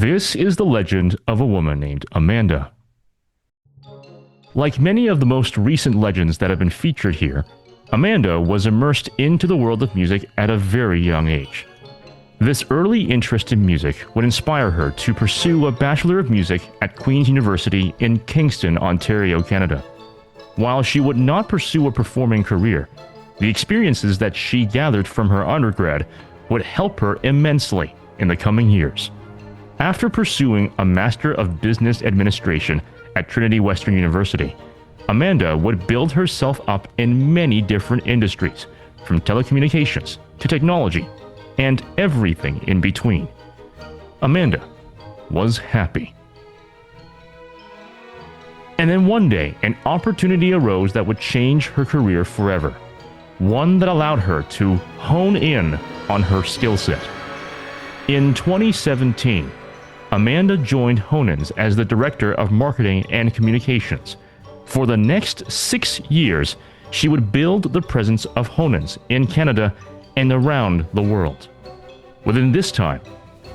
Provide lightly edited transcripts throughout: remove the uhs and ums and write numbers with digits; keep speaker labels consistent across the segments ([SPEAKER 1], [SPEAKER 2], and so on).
[SPEAKER 1] This is the legend of a woman named Amanda. Like many of the most recent legends that have been featured here, Amanda was immersed into the world of music at a very young age. This early interest in music would inspire her to pursue a Bachelor of Music at Queen's University in Kingston, Ontario, Canada. While she would not pursue a performing career, the experiences that she gathered from her undergrad would help her immensely in the coming years. After pursuing a Master of Business Administration at Trinity Western University, Amanda would build herself up in many different industries, from telecommunications to technology, and everything in between. Amanda was happy. And then one day, an opportunity arose that would change her career forever. One that allowed her to hone in on her skill set. In 2017, Amanda joined Honens as the Director of Marketing and Communications. For the next 6 years, she would build the presence of Honens in Canada and around the world. Within this time,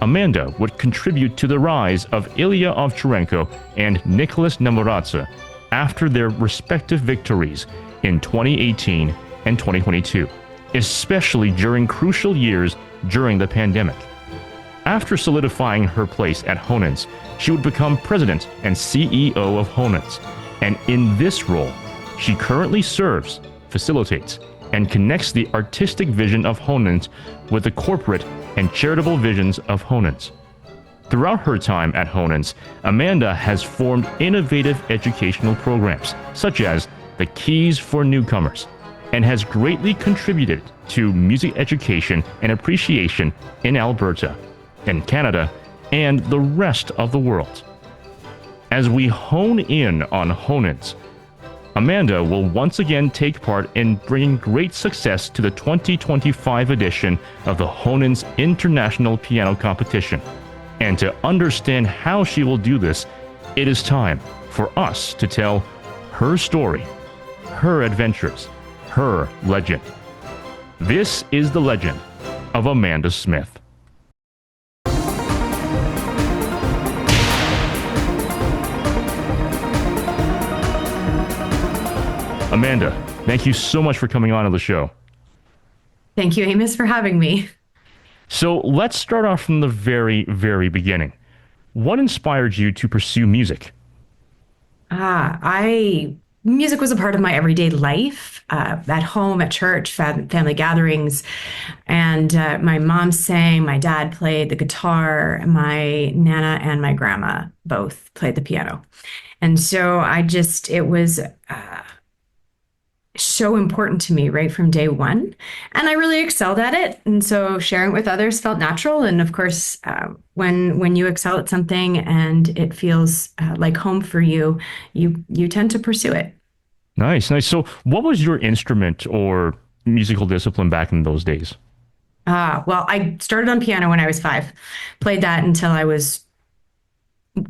[SPEAKER 1] Amanda would contribute to the rise of Illia Ovcharenko and Nicolas Namoradze after their respective victories in 2018 and 2022, especially during crucial years during the pandemic. After solidifying her place at Honens, she would become President and CEO of Honens, and in this role, she currently serves, facilitates, and connects the artistic vision of Honens with the corporate and charitable visions of Honens. Throughout her time at Honens, Amanda has formed innovative educational programs, such as the Keys for Newcomers, and has greatly contributed to music education and appreciation in Alberta, in Canada, and the rest of the world. As we hone in on Honens, Amanda will once again take part in bringing great success to the 2025 edition of the Honens International Piano Competition. And to understand how she will do this, it is time for us to tell her story, her adventures, her legend. This is the legend of Amanda Smith. Amanda, thank you so much for coming on to the show.
[SPEAKER 2] Thank you, Amos, for having me.
[SPEAKER 1] So let's start off from the very, very beginning. What inspired you to pursue music?
[SPEAKER 2] Music was a part of my everyday life, at home, at church, family gatherings. And my mom sang, my dad played the guitar, my Nana and my grandma both played the piano. And so it was so important to me right from day one. And I really excelled at it. And so sharing it with others felt natural. And of course, when you excel at something and it feels like home for you, you tend to pursue it.
[SPEAKER 1] Nice. So what was your instrument or musical discipline back in those days?
[SPEAKER 2] Well, I started on piano when I was 5, played that until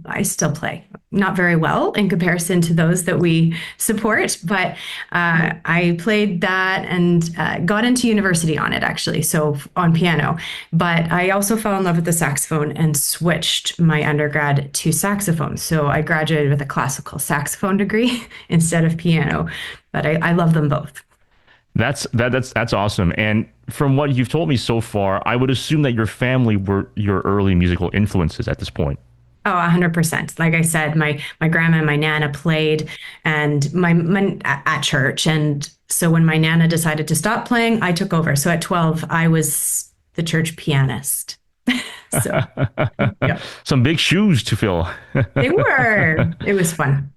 [SPEAKER 2] I still play, not very well in comparison to those that we support, but I played that and got into university on it, actually, so on piano. But I also fell in love with the saxophone and switched my undergrad to saxophone. So I graduated with a classical saxophone degree instead of piano, but I love them both.
[SPEAKER 1] That's awesome. And from what you've told me so far, I would assume that your family were your early musical influences at this point.
[SPEAKER 2] Oh, 100%. Like I said, my grandma and my Nana played and my at church. And so when my Nana decided to stop playing, I took over. So at 12, I was the church pianist. So, yeah.
[SPEAKER 1] Some big shoes to fill.
[SPEAKER 2] They were. It was fun.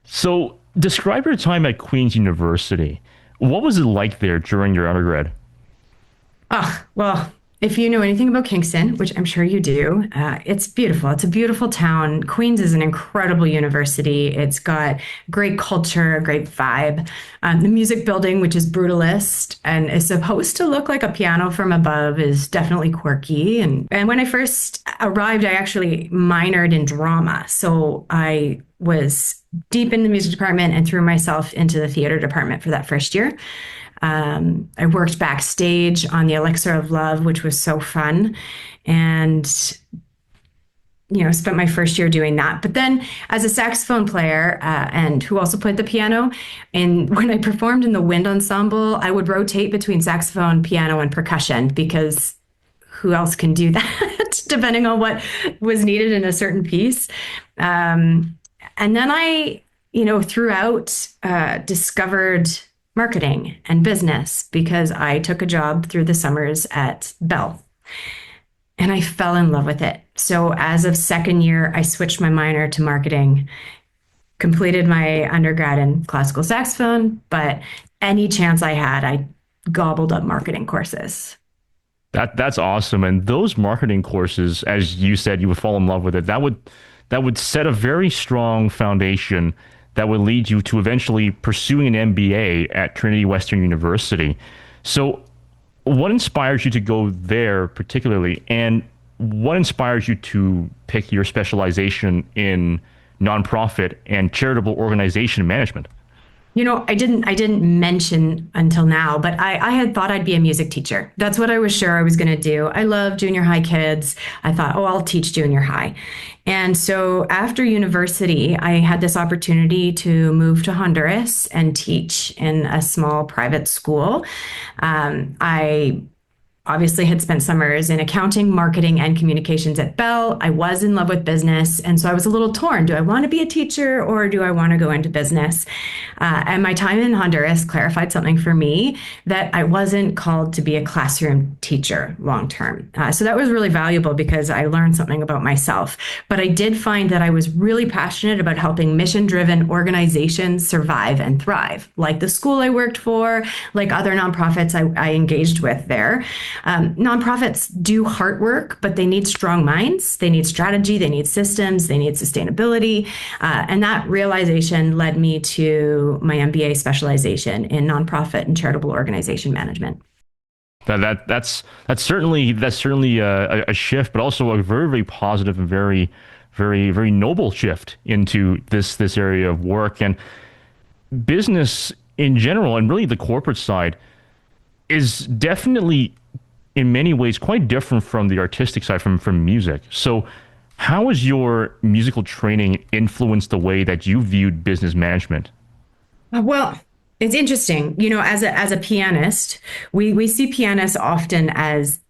[SPEAKER 1] So describe your time at Queen's University. What was it like there during your undergrad?
[SPEAKER 2] Oh, well, if you know anything about Kingston, which I'm sure you do, it's beautiful. It's a beautiful town. Queen's is an incredible university. It's got great culture, great vibe. The music building, which is brutalist and is supposed to look like a piano from above, is definitely quirky. And when I first arrived, I actually minored in drama. So I was deep in the music department and threw myself into the theater department for that first year. I worked backstage on the Elixir of Love, which was so fun. And spent my first year doing that. But then as a saxophone player, and who also played the piano, and when I performed in the wind ensemble, I would rotate between saxophone, piano, and percussion because who else can do that depending on what was needed in a certain piece. And then I, throughout, discovered marketing and business because I took a job through the summers at Bell. And I fell in love with it. So as of second year, I switched my minor to marketing, completed my undergrad in classical saxophone, but any chance I had, I gobbled up marketing courses.
[SPEAKER 1] That's awesome. And those marketing courses, as you said, you would fall in love with it. That would set a very strong foundation that would lead you to eventually pursuing an MBA at Trinity Western University. So what inspires you to go there particularly, and what inspires you to pick your specialization in nonprofit and charitable organization management?
[SPEAKER 2] I didn't mention until now, but I had thought I'd be a music teacher. That's what I was sure I was going to do. I love junior high kids. I thought, oh, I'll teach junior high. And so after university, I had this opportunity to move to Honduras and teach in a small private school. I obviously had spent summers in accounting, marketing, and communications at Bell. I was in love with business. And so I was a little torn. Do I want to be a teacher or do I want to go into business? And my time in Honduras clarified something for me that I wasn't called to be a classroom teacher long term. So that was really valuable because I learned something about myself. But I did find that I was really passionate about helping mission-driven organizations survive and thrive, like the school I worked for, like other nonprofits I engaged with there. Nonprofits do hard work, but they need strong minds. They need strategy. They need systems. They need sustainability. And that realization led me to my MBA specialization in nonprofit and charitable organization management.
[SPEAKER 1] That's certainly a shift, but also a very, very positive and very, very, very noble shift into this area of work. And business in general, and really the corporate side, is definitely in many ways quite different from the artistic side, from music. So how has your musical training influenced the way that you viewed business management?
[SPEAKER 2] Well, it's interesting. As a pianist, we see pianists often as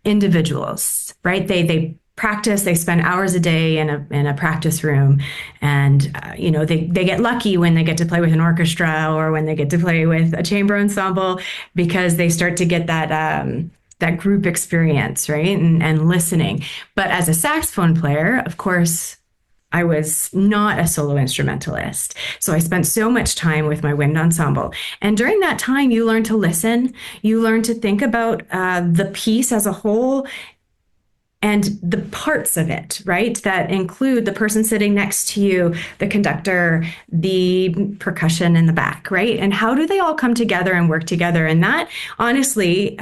[SPEAKER 2] individuals, right? They practice, they spend hours a day in a practice room, and they get lucky when they get to play with an orchestra or when they get to play with a chamber ensemble because they start to get that group experience, right? And listening. But as a saxophone player, of course, I was not a solo instrumentalist. So I spent so much time with my wind ensemble. And during that time, you learn to listen, you learn to think about the piece as a whole and the parts of it, right? That include the person sitting next to you, the conductor, the percussion in the back, right? And how do they all come together and work together? And that honestly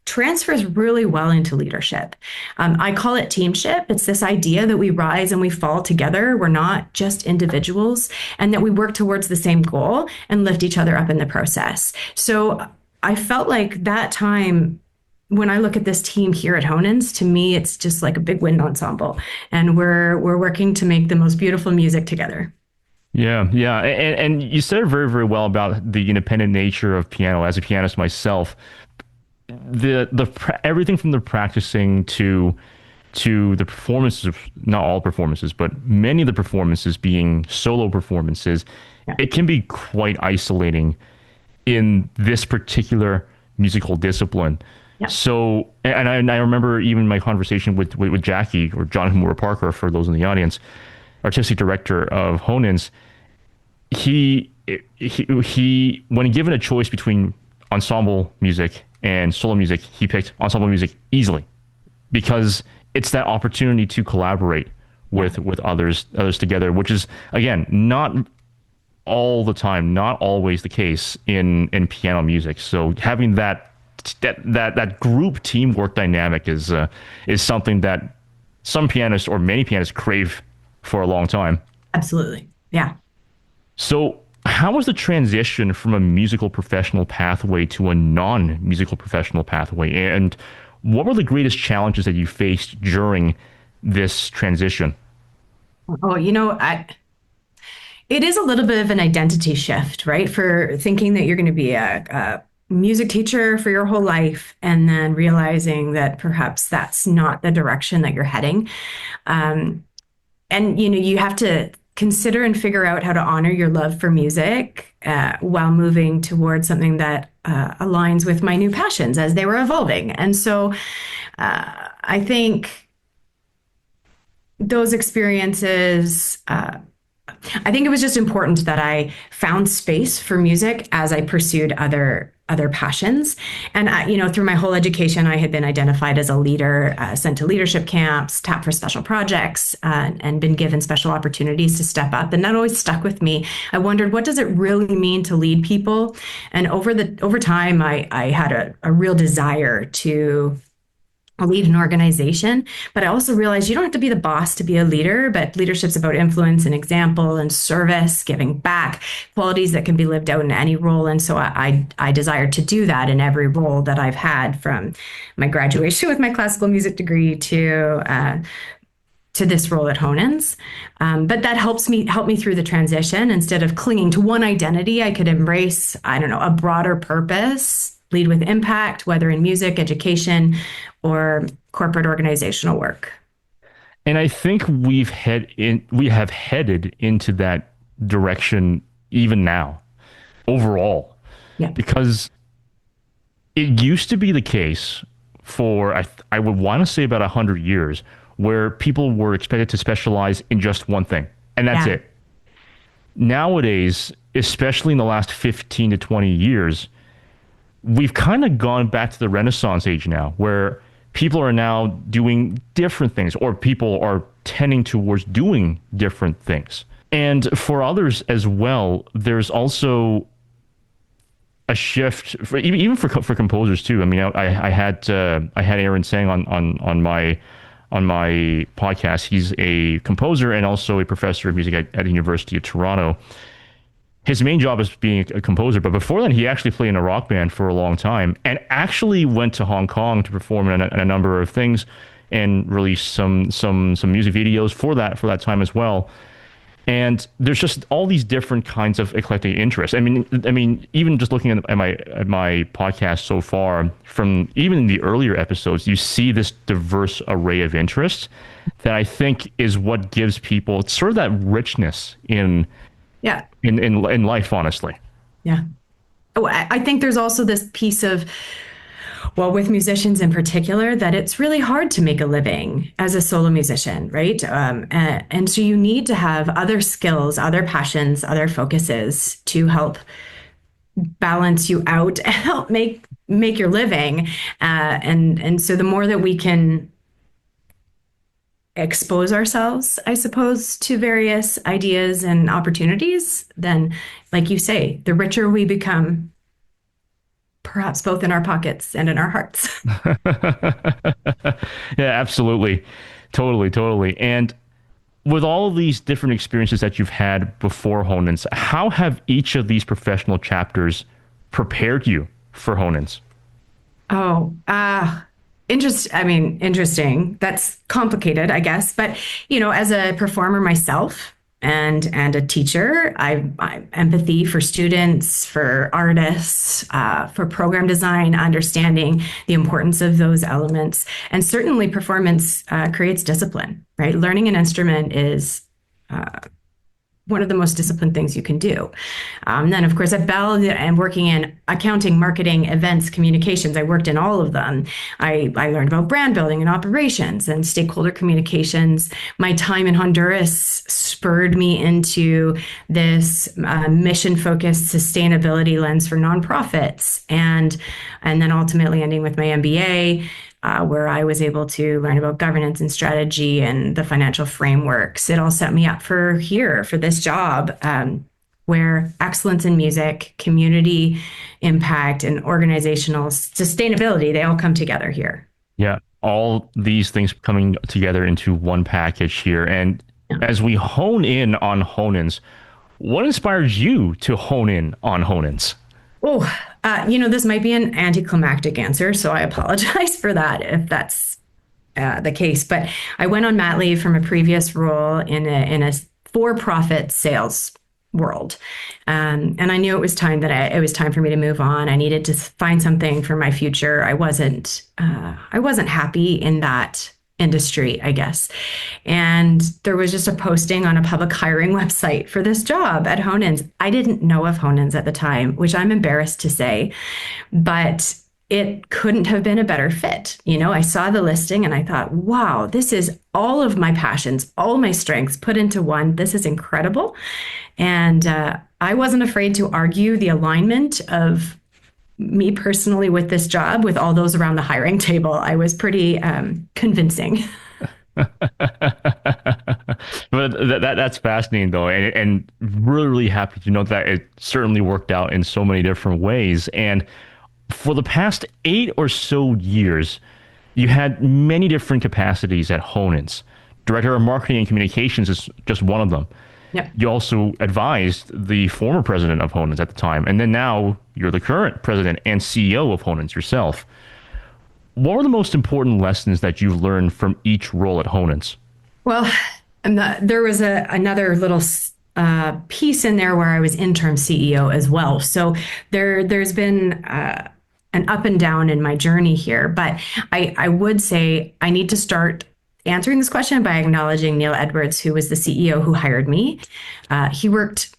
[SPEAKER 2] transfers really well into leadership. I call it teamship. It's this idea that we rise and we fall together. We're not just individuals, and that we work towards the same goal and lift each other up in the process. So I felt like that time, when I look at this team here at Honens, to me, it's just like a big wind ensemble, and we're working to make the most beautiful music together.
[SPEAKER 1] Yeah, yeah, and you said it very, very well about the independent nature of piano. As a pianist myself, everything from the practicing to the performances, not all performances, but many of the performances being solo performances,
[SPEAKER 2] Yeah.
[SPEAKER 1] it can be quite isolating in this particular musical discipline.
[SPEAKER 2] Yeah.
[SPEAKER 1] So, and I remember even my conversation with Jackie, or Jon Kimura Parker, for those in the audience, artistic director of Honens. He when given a choice between ensemble music and solo music, he picked ensemble music easily because it's that opportunity to collaborate with others together, which is, again, not all the time, not always the case in piano music. So having that group teamwork dynamic is something that some pianists, or many pianists, crave for a long time.
[SPEAKER 2] Absolutely. Yeah.
[SPEAKER 1] So how was the transition from a musical professional pathway to a non-musical professional pathway? And what were the greatest challenges that you faced during this transition?
[SPEAKER 2] Oh, it is a little bit of an identity shift, right? For thinking that you're going to be a music teacher for your whole life and then realizing that perhaps that's not the direction that you're heading. Um, and you have to consider and figure out how to honor your love for music while moving towards something that aligns with my new passions as they were evolving. And so I think those experiences, I think it was just important that I found space for music as I pursued other passions. And through my whole education, I had been identified as a leader, sent to leadership camps, tapped for special projects, and been given special opportunities to step up. And that always stuck with me. I wondered, what does it really mean to lead people? And over time, I had a real desire to lead an organization, but I also realized you don't have to be the boss to be a leader, but leadership's about influence and example and service, giving back, qualities that can be lived out in any role. And so I desired to do that in every role that I've had, from my graduation with my classical music degree to this role at Honens. But that helped me through the transition. Instead of clinging to one identity, I could embrace, I don't know, a broader purpose, lead with impact, whether in music, education, or corporate organizational work.
[SPEAKER 1] And I think we have headed into that direction even now, overall.
[SPEAKER 2] Yeah.
[SPEAKER 1] Because it used to be the case for, I would want to say, about 100 years, where people were expected to specialize in just one thing, and that's it. Nowadays, especially in the last 15 to 20 years, we've kind of gone back to the Renaissance age now, where people are now doing different things, or people are tending towards doing different things. And for others as well, there's also a shift, even for composers too. I mean, I had Aaron Sang on my podcast. He's a composer and also a professor of music at the University of Toronto. His main job is being a composer, but before then, he actually played in a rock band for a long time, and actually went to Hong Kong to perform in a number of things, and release some music videos for that time as well. And there's just all these different kinds of eclectic interests. I mean, even just looking at my podcast so far, from even the earlier episodes, you see this diverse array of interests that I think is what gives people sort of that richness in life, honestly.
[SPEAKER 2] Yeah. Oh, I think there's also this piece of, well, with musicians in particular, that it's really hard to make a living as a solo musician, right? And so you need to have other skills, other passions, other focuses to help balance you out and help make your living. And so the more that we can expose ourselves, I suppose, to various ideas and opportunities, then, like you say, the richer we become, perhaps both in our pockets and in our hearts.
[SPEAKER 1] Yeah, absolutely. Totally. And with all of these different experiences that you've had before Honens, how have each of these professional chapters prepared you for Honens?
[SPEAKER 2] Interesting. That's complicated, I guess. But, as a performer myself and a teacher, I'm empathy for students, for artists, for program design, understanding the importance of those elements. And certainly performance creates discipline, right? Learning an instrument is one of the most disciplined things you can do. Then, of course, at Bell and working in accounting, marketing, events, communications, I worked in all of them. I learned about brand building and operations and stakeholder communications. My time in Honduras spurred me into this mission-focused sustainability lens for nonprofits, and then ultimately ending with my MBA, where I was able to learn about governance and strategy and the financial frameworks. It all set me up for this job, where excellence in music, community impact, and organizational sustainability, they all come together here.
[SPEAKER 1] Yeah, all these things coming together into one package here. And as we hone in on Honens, what inspires you to hone in on Honens?
[SPEAKER 2] This might be an anticlimactic answer, so I apologize for that if that's the case. But I went on mat leave from a previous role in a for-profit sales world, and I knew it was time for me to move on. I needed to find something for my future. I wasn't happy in that industry, I guess. And there was just a posting on a public hiring website for this job at Honens. I didn't know of Honens at the time, which I'm embarrassed to say, but it couldn't have been a better fit. I saw the listing and I thought, wow, this is all of my passions, all my strengths put into one. This is incredible. And I wasn't afraid to argue the alignment of me personally with this job with all those around the hiring table. I was pretty convincing.
[SPEAKER 1] But that's fascinating though, and really, really happy to know that it certainly worked out in so many different ways. And for the past 8 or so years, you had many different capacities at Honens. Director of Marketing and Communications is just one of them.
[SPEAKER 2] Yep.
[SPEAKER 1] You also advised the former president of Honens at the time, and then now you're the current president and CEO of Honens yourself. What were the most important lessons that you've learned from each role at Honens?
[SPEAKER 2] Well, there was another little piece in there where I was interim CEO as well. So there's been an up and down in my journey here. But I would say I need to start answering this question by acknowledging Neil Edwards, who was the CEO who hired me. He worked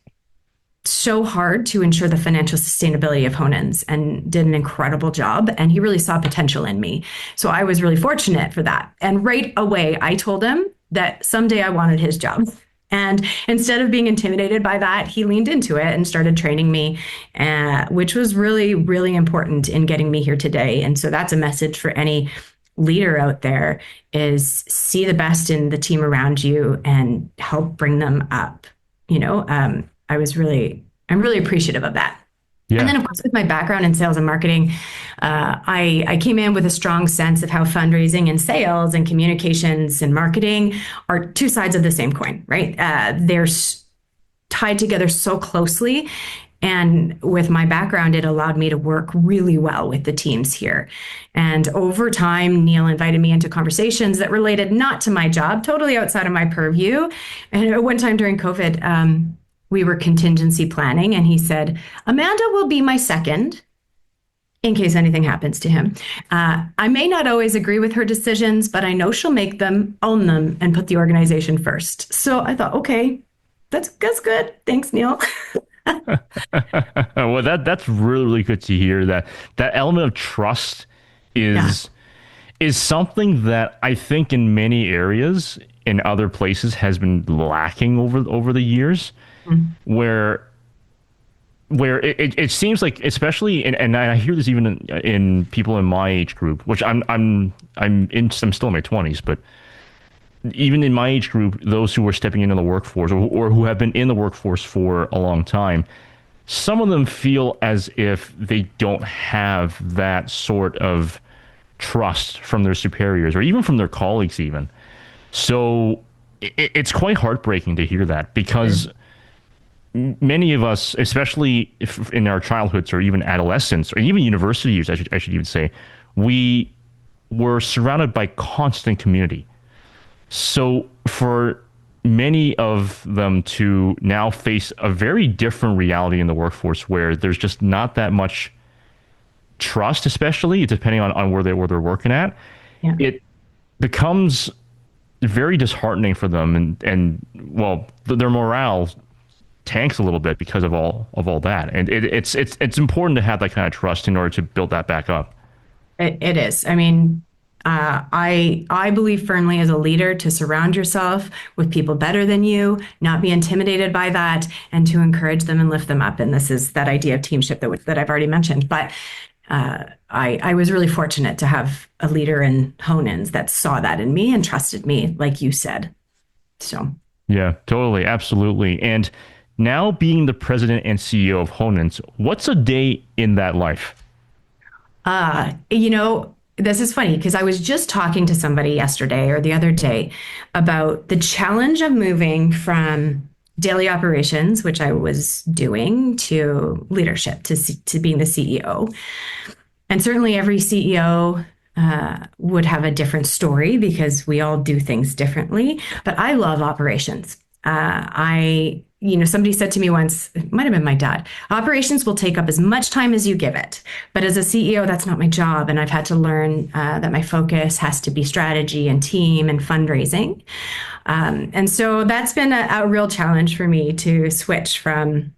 [SPEAKER 2] so hard to ensure the financial sustainability of Honens and did an incredible job. And he really saw potential in me. So I was really fortunate for that. And right away, I told him that someday I wanted his job. And instead of being intimidated by that, he leaned into it and started training me, which was really, really important in getting me here today. And so that's a message for any leader out there, is see the best in the team around you and help bring them up. I'm really appreciative of that. Yeah. And then, of course, with my background in sales and marketing, I came in with a strong sense of how fundraising and sales and communications and marketing are two sides of the same coin, right? They're tied together so closely. And with my background, it allowed me to work really well with the teams here. And over time, Neil invited me into conversations that related not to my job, totally outside of my purview. And at one time during COVID, we were contingency planning, and he said, Amanda will be my second in case anything happens to him. I may not always agree with her decisions, but I know she'll make them, own them, and put the organization first. So I thought, okay, that's good. Thanks, Neil.
[SPEAKER 1] Well, that's really, really good to hear. That element of trust is something that I think in many areas in other places has been lacking over the years, where it seems like, especially and I hear this even in people in my age group, which I'm still in my 20s, but even in my age group, those who are stepping into the workforce or who have been in the workforce for a long time, some of them feel as if they don't have that sort of trust from their superiors or even from their colleagues even. So it's quite heartbreaking to hear that, because many of us, especially if in our childhoods or even adolescence or even university years, I should even say, we were surrounded by constant community. So for many of them to now face a very different reality in the workforce where there's just not that much trust, especially depending on where they're working at, it becomes very disheartening for them, and well, their morale tanks a little bit because of all that. And it's important to have that kind of trust in order to build that back up.
[SPEAKER 2] It is. I mean, I believe firmly as a leader to surround yourself with people better than you, not be intimidated by that, and to encourage them and lift them up. And this is that idea of teamship that I've already mentioned. But I was really fortunate to have a leader in Honens that saw that in me and trusted me, like you said. So.
[SPEAKER 1] Yeah, totally. Absolutely. And now being the president and CEO of Honens, what's a day in that life?
[SPEAKER 2] This is funny because I was just talking to somebody yesterday or the other day about the challenge of moving from daily operations, which I was doing, to leadership, to being the CEO. And certainly every CEO would have a different story because we all do things differently. But I love operations. Somebody said to me once, it might have been my dad, operations will take up as much time as you give it. But as a CEO, that's not my job. And I've had to learn that my focus has to be strategy and team and fundraising. And so that's been a real challenge for me to switch from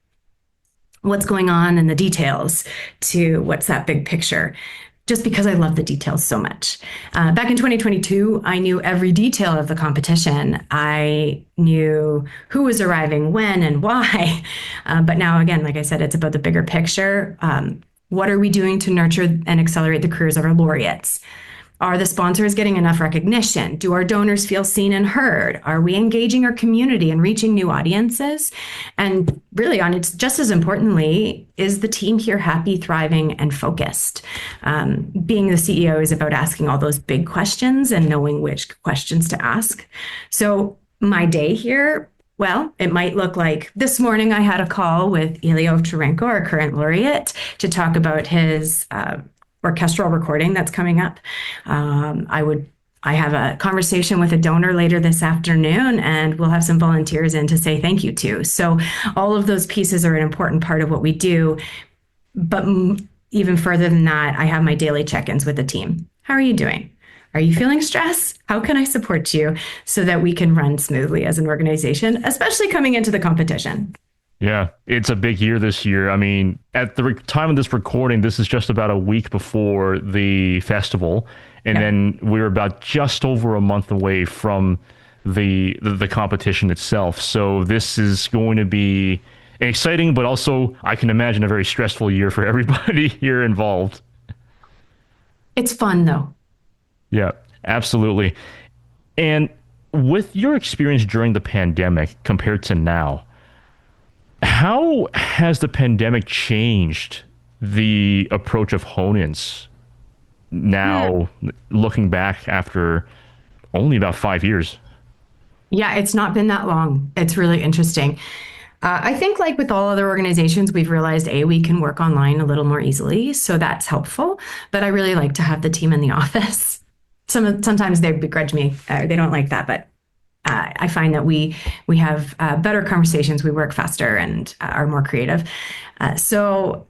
[SPEAKER 2] what's going on in the details to what's that big picture, just because I love the details so much. Back in 2022, I knew every detail of the competition. I knew who was arriving, when, and why. But now, again, like I said, it's about the bigger picture. What are we doing to nurture and accelerate the careers of our laureates? Are the sponsors getting enough recognition? Do our donors feel seen and heard? Are we engaging our community and reaching new audiences? And really, on it's just as importantly, is the team here happy, thriving, and focused? Being the CEO is about asking all those big questions and knowing which questions to ask. So my day here, well, it might look like this morning I had a call with Illia Ovcharenko, our current laureate, to talk about his orchestral recording that's coming up. I have a conversation with a donor later this afternoon, and we'll have some volunteers in to say thank you to. So all of those pieces are an important part of what we do. But even further than that, I have my daily check-ins with the team. How are you doing? Are you feeling stress? How can I support you so that we can run smoothly as an organization, especially coming into the competition?
[SPEAKER 1] Yeah, it's a big year this year. I mean, at the time of this recording, this is just about a week before the festival. And then we're about just over a month away from the competition itself. So this is going to be exciting, but also, I can imagine, a very stressful year for everybody here involved.
[SPEAKER 2] It's fun, though.
[SPEAKER 1] Yeah, absolutely. And with your experience during the pandemic compared to now, how has the pandemic changed the approach of Honens now, looking back after only about 5 years?
[SPEAKER 2] Yeah, it's not been that long. It's really interesting. I think, like with all other organizations, we've realized we can work online a little more easily, so that's helpful. But I really like to have the team in the office. Sometimes they begrudge me; they don't like that, but I find that we have better conversations, we work faster, and are more creative. So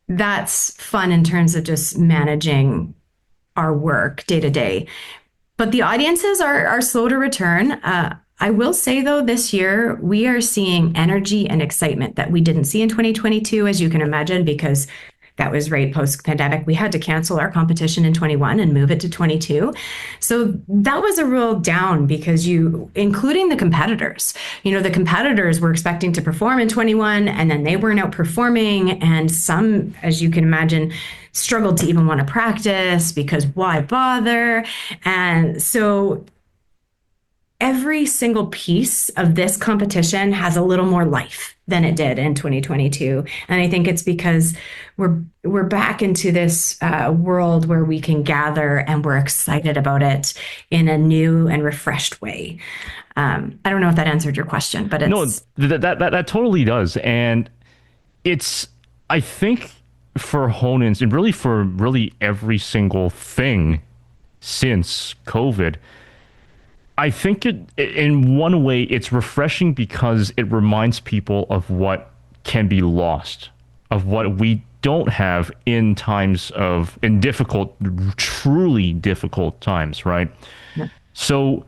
[SPEAKER 2] that's fun in terms of just managing our work day to day. But the audiences are slow to return. I will say, though, this year we are seeing energy and excitement that we didn't see in 2022, as you can imagine, because that was right post-pandemic. We had to cancel our competition in 21 and move it to 22. So that was a real down because including the competitors, the competitors were expecting to perform in 21 and then they weren't outperforming. And some, as you can imagine, struggled to even want to practice because why bother? And so every single piece of this competition has a little more life than it did in 2022. And I think it's because we're back into this world where we can gather and we're excited about it in a new and refreshed way. I don't know if that answered your question, but it's...
[SPEAKER 1] No, that totally does. And it's, I think, for Honens, and really for every single thing since COVID, I think in one way, it's refreshing because it reminds people of what can be lost, of what we don't have in difficult, truly difficult times, right? Yeah. So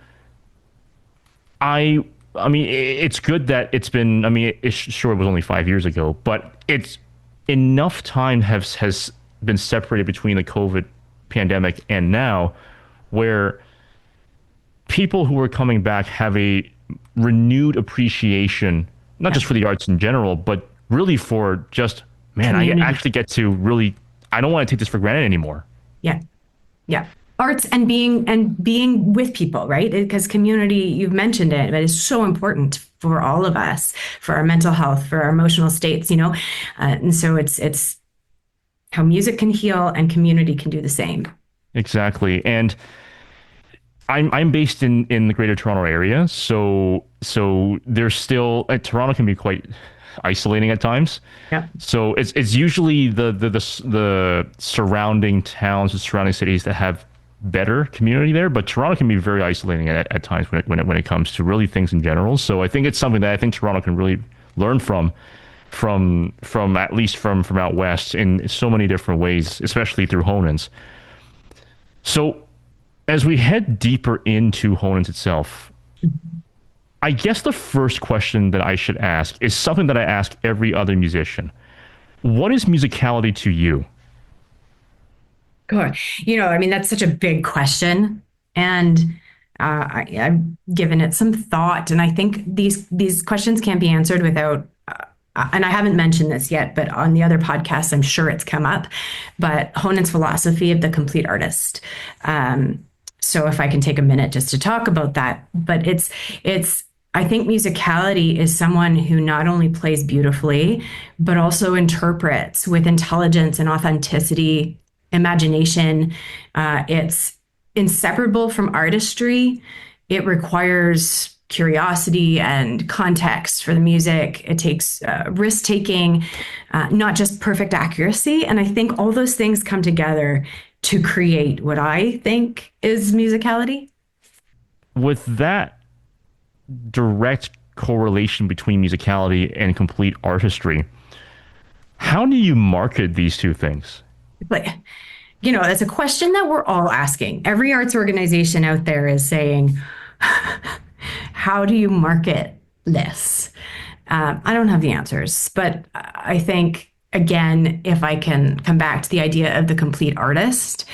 [SPEAKER 1] I mean, it's good that it's been, I mean, sure, it was only 5 years ago, but it's enough time has been separated between the COVID pandemic and now where people who are coming back have a renewed appreciation, not just for the arts in general, but really for just, man, community. I actually get to really, I don't want to take this for granted anymore.
[SPEAKER 2] Yeah. Yeah. Arts and being with people, right? Because community, you've mentioned it, but it's so important for all of us, for our mental health, for our emotional states, and so it's how music can heal and community can do the same.
[SPEAKER 1] Exactly. And I'm based in the Greater Toronto area, so there's still Toronto can be quite isolating at times.
[SPEAKER 2] Yeah.
[SPEAKER 1] So it's usually the surrounding towns, the surrounding cities that have better community there, but Toronto can be very isolating at times when it comes to really things in general. So I think it's something that I think Toronto can really learn from at least from out west in so many different ways, especially through Honens. So as we head deeper into Honens itself, I guess the first question that I should ask is something that I ask every other musician. What is musicality to you?
[SPEAKER 2] God, I mean, that's such a big question, and I've given it some thought, and I think these questions can't be answered without. And I haven't mentioned this yet, but on the other podcasts, I'm sure it's come up. But Honen's philosophy of the complete artist. So if I can take a minute just to talk about that, but it's I think musicality is someone who not only plays beautifully, but also interprets with intelligence and authenticity, imagination. It's inseparable from artistry. It requires curiosity and context for the music. It takes risk taking, not just perfect accuracy. And I think all those things come together to create what I think is musicality.
[SPEAKER 1] With that direct correlation between musicality and complete artistry, how do you market these two things?
[SPEAKER 2] But that's a question that we're all asking. Every arts organization out there is saying, how do you market this? I don't have the answers, but I think, again, if I can come back to the idea of the complete artist,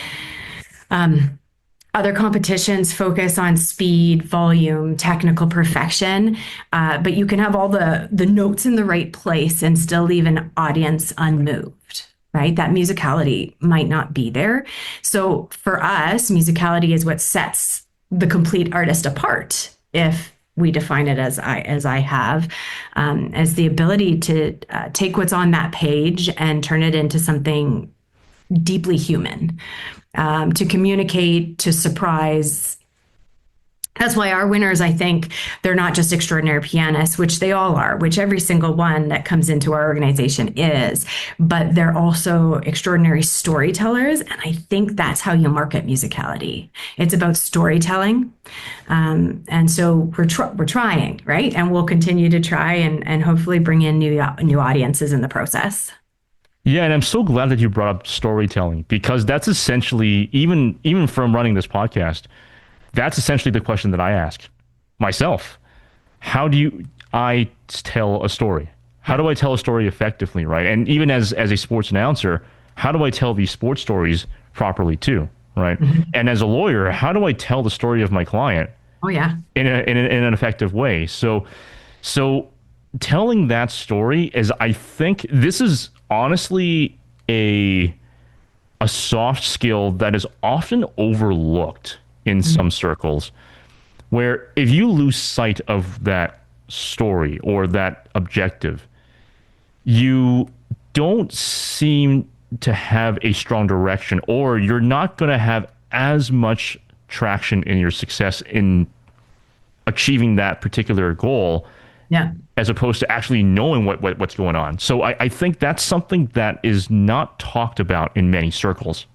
[SPEAKER 2] other competitions focus on speed, volume, technical perfection, but you can have all the notes in the right place and still leave an audience unmoved. Right? That musicality might not be there. So for us, musicality is what sets the complete artist apart, if we define it as I have, as the ability to take what's on that page and turn it into something deeply human, to communicate, to surprise. That's why our winners, I think, they're not just extraordinary pianists, which they all are, which every single one that comes into our organization is, but they're also extraordinary storytellers. And I think that's how you market musicality. It's about storytelling. And so we're trying, right? And we'll continue to try and hopefully bring in new audiences in the process.
[SPEAKER 1] Yeah, and I'm so glad that you brought up storytelling, because that's essentially, even from running this podcast, that's essentially the question that I ask myself. How do I tell a story? How do I tell a story effectively, right? And even as a sports announcer, how do I tell these sports stories properly too, right? Mm-hmm. And as a lawyer, how do I tell the story of my client?
[SPEAKER 2] Oh yeah,
[SPEAKER 1] in an effective way. So telling that story is, I think this is honestly a soft skill that is often overlooked in some circles, where if you lose sight of that story or that objective, you don't seem to have a strong direction, or you're not going to have as much traction in your success in achieving that particular goal, as opposed to actually knowing what's going on. So I think that's something that is not talked about in many circles.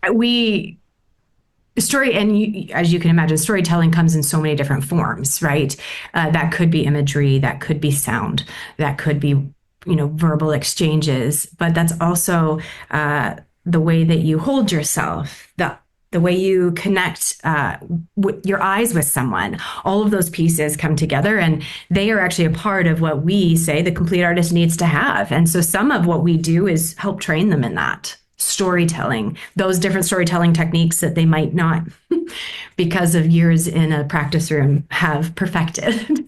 [SPEAKER 2] As you can imagine, storytelling comes in so many different forms, right? That could be imagery, that could be sound, that could be, verbal exchanges, but that's also the way that you hold yourself, the way you connect with your eyes with someone. All of those pieces come together, and they are actually a part of what we say the complete artist needs to have. And so some of what we do is help train them in that storytelling, those different storytelling techniques that they might not, because of years in a practice room, have perfected.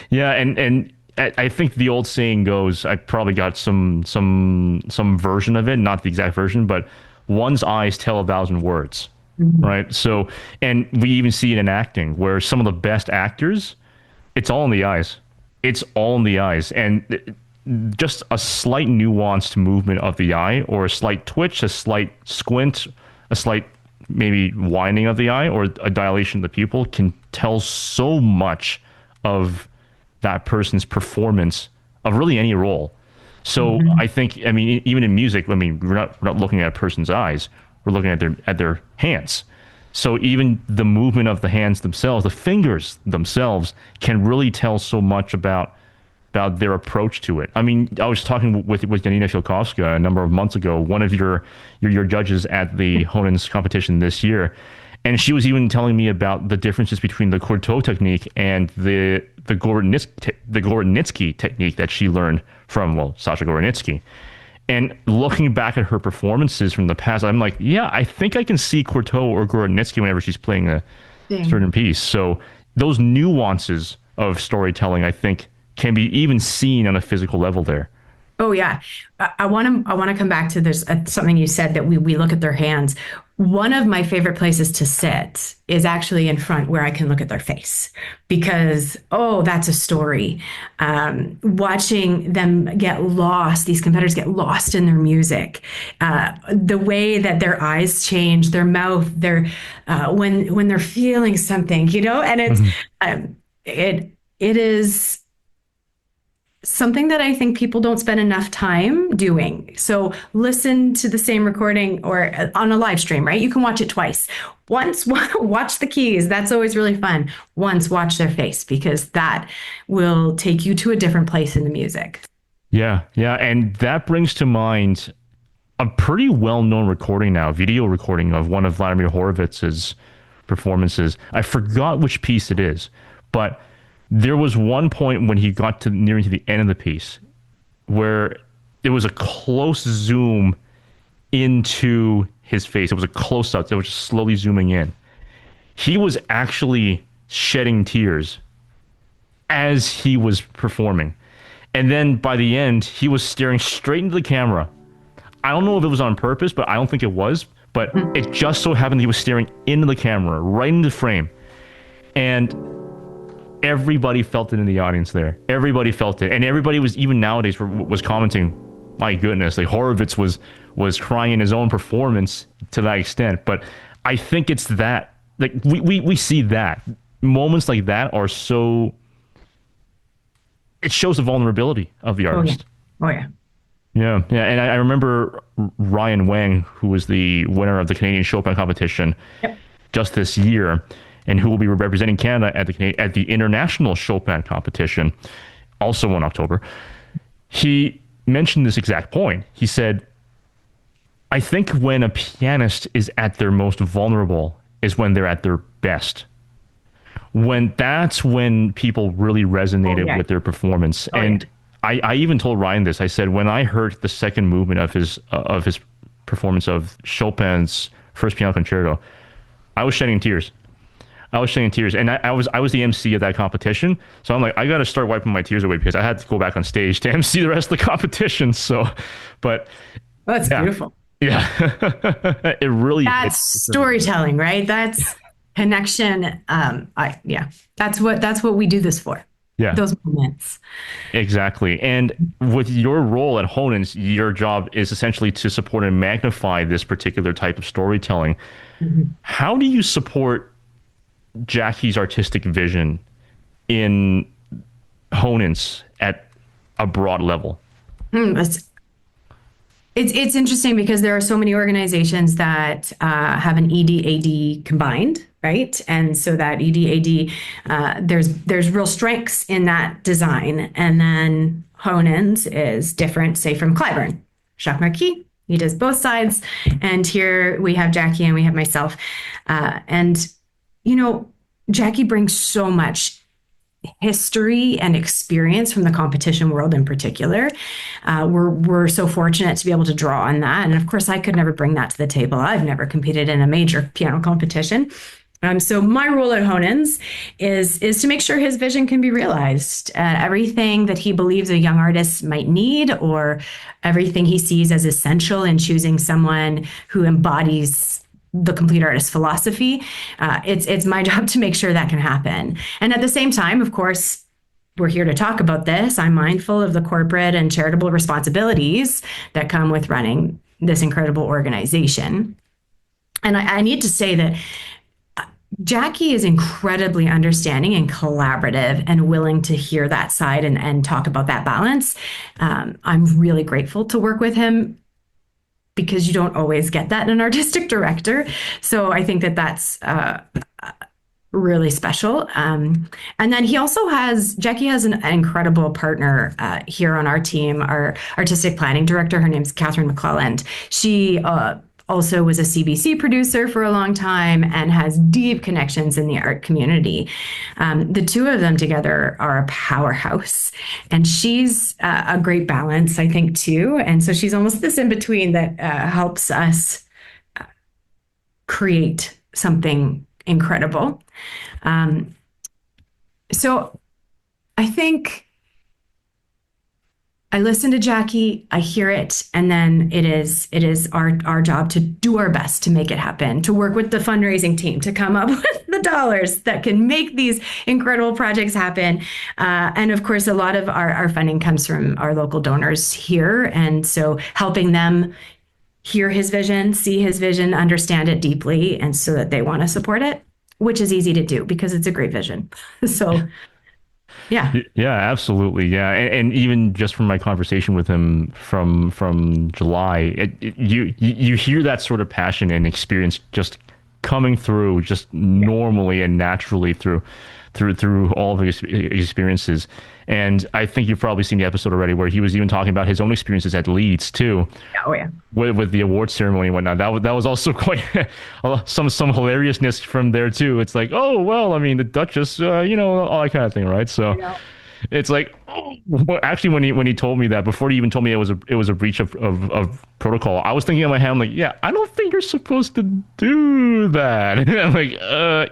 [SPEAKER 1] Yeah, and I think the old saying goes, I probably got some version of it, not the exact version, but one's eyes tell 1,000 words, right? So, and we even see it in acting, where some of the best actors, it's all in the eyes. It's all in the eyes. And just a slight nuanced movement of the eye, or a slight twitch, a slight squint, a slight maybe widening of the eye or a dilation of the pupil can tell so much of that person's performance of really any role. So I think, I mean, even in music, I mean, we're not looking at a person's eyes, we're looking at their hands. So even the movement of the hands themselves, the fingers themselves, can really tell so much about their approach to it. I mean, I was talking with Janina Filkovska a number of months ago, one of your judges at the Honens competition this year, and she was even telling me about the differences between the Courteau technique and the Gorodnitsky technique that she learned from, well, Sasha Gorodnitsky. And looking back at her performances from the past, I'm like, yeah, I think I can see Courteau or Gorodnitsky whenever she's playing a certain piece. So those nuances of storytelling, I think, can be even seen on a physical level there.
[SPEAKER 2] Oh yeah, I want to come back to there's something you said that we look at their hands. One of my favorite places to sit is actually in front where I can look at their face because that's a story. Watching them get lost, these competitors get lost in their music, the way that their eyes change, their mouth, their when they're feeling something, and it is something that I think people don't spend enough time doing. So listen to the same recording or on a live stream, right? You can watch it twice. Once, watch the keys. That's always really fun. Once, watch their face because that will take you to a different place in the music.
[SPEAKER 1] Yeah. And that brings to mind a pretty well-known recording now, video recording of one of Vladimir Horowitz's performances. I forgot which piece it is, but there was one point when he got to nearing to the end of the piece where it was a close zoom into his face. It was a close up. It was just slowly zooming in. He was actually shedding tears as he was performing. And then by the end, he was staring straight into the camera. I don't know if it was on purpose, but I don't think it was. But it just so happened he was staring into the camera, right into the frame. And everybody felt it in the audience there. Everybody felt it. And everybody was, even nowadays, was commenting, my goodness, like Horowitz was crying in his own performance to that extent. But I think it's that, like, we see that. Moments like that are so, it shows the vulnerability of the artist.
[SPEAKER 2] Oh, yeah.
[SPEAKER 1] Yeah. And I remember Ryan Wang, who was the winner of the Canadian Chopin competition just this year, and who will be representing Canada at the International Chopin competition, also in October. He mentioned this exact point. He said, I think when a pianist is at their most vulnerable is when they're at their best. That's when people really resonated with their performance. I even told Ryan this. I said, when I heard the second movement of his performance of Chopin's first piano concerto, I was shedding tears. And I was the MC of that competition, so I'm like, I got to start wiping my tears away because I had to go back on stage to MC the rest of the competition. So, but
[SPEAKER 2] that's beautiful.
[SPEAKER 1] Yeah, it really.
[SPEAKER 2] That's storytelling, right? That's connection. That's what we do this for.
[SPEAKER 1] Yeah,
[SPEAKER 2] those moments.
[SPEAKER 1] Exactly. And with your role at Honens, your job is essentially to support and magnify this particular type of storytelling. How do you support Jackie's artistic vision in Honens at a broad level?
[SPEAKER 2] It's interesting because there are so many organizations that have an ED-AD combined, right? And so that ED-AD, there's real strengths in that design. And then Honens is different, say, from cliburn. Jacques Marquis, he does both sides. And here we have Jackie and we have myself. And Jackie brings so much history and experience from the competition world in particular. We're so fortunate to be able to draw on that. And of course, I could never bring that to the table. I've never competed in a major piano competition. So my role at Honens is to make sure his vision can be realized. Everything that he believes a young artist might need, or everything he sees as essential in choosing someone who embodies the complete artist philosophy. It's my job to make sure that can happen. And at the same time, of course, we're here to talk about this. I'm mindful of the corporate and charitable responsibilities that come with running this incredible organization. And I need to say that Jackie is incredibly understanding and collaborative and willing to hear that side and talk about that balance. I'm really grateful to work with him because you don't always get that in an artistic director. So I think that that's really special. And then Jackie has an incredible partner here on our team, our artistic planning director. Her name's Catherine McClelland. She also was a CBC producer for a long time and has deep connections in the art community. The two of them together are a powerhouse, and she's a great balance, I think, too. And so she's almost this in between that helps us create something incredible. So I think I listen to Jackie, I hear it, and then it is our job to do our best to make it happen, to work with the fundraising team to come up with the dollars that can make these incredible projects happen. And of course, a lot of our funding comes from our local donors here, and so helping them hear his vision, see his vision, understand it deeply, and so that they want to support it, which is easy to do because it's a great vision. So yeah.
[SPEAKER 1] Yeah, absolutely. Yeah, and even just from my conversation with him from July, you hear that sort of passion and experience just coming through just normally and naturally through all of his experiences. And I think you've probably seen the episode already where he was even talking about his own experiences at Leeds too.
[SPEAKER 2] Oh yeah.
[SPEAKER 1] With the award ceremony and whatnot. That was also quite some hilariousness from there too. It's like, oh well, I mean the Duchess, all that kind of thing, right? So it's like, well, actually when he told me that, before he even told me it was a breach of protocol, I was thinking in my head, I'm like, yeah, I don't think you're supposed to do that. I'm like,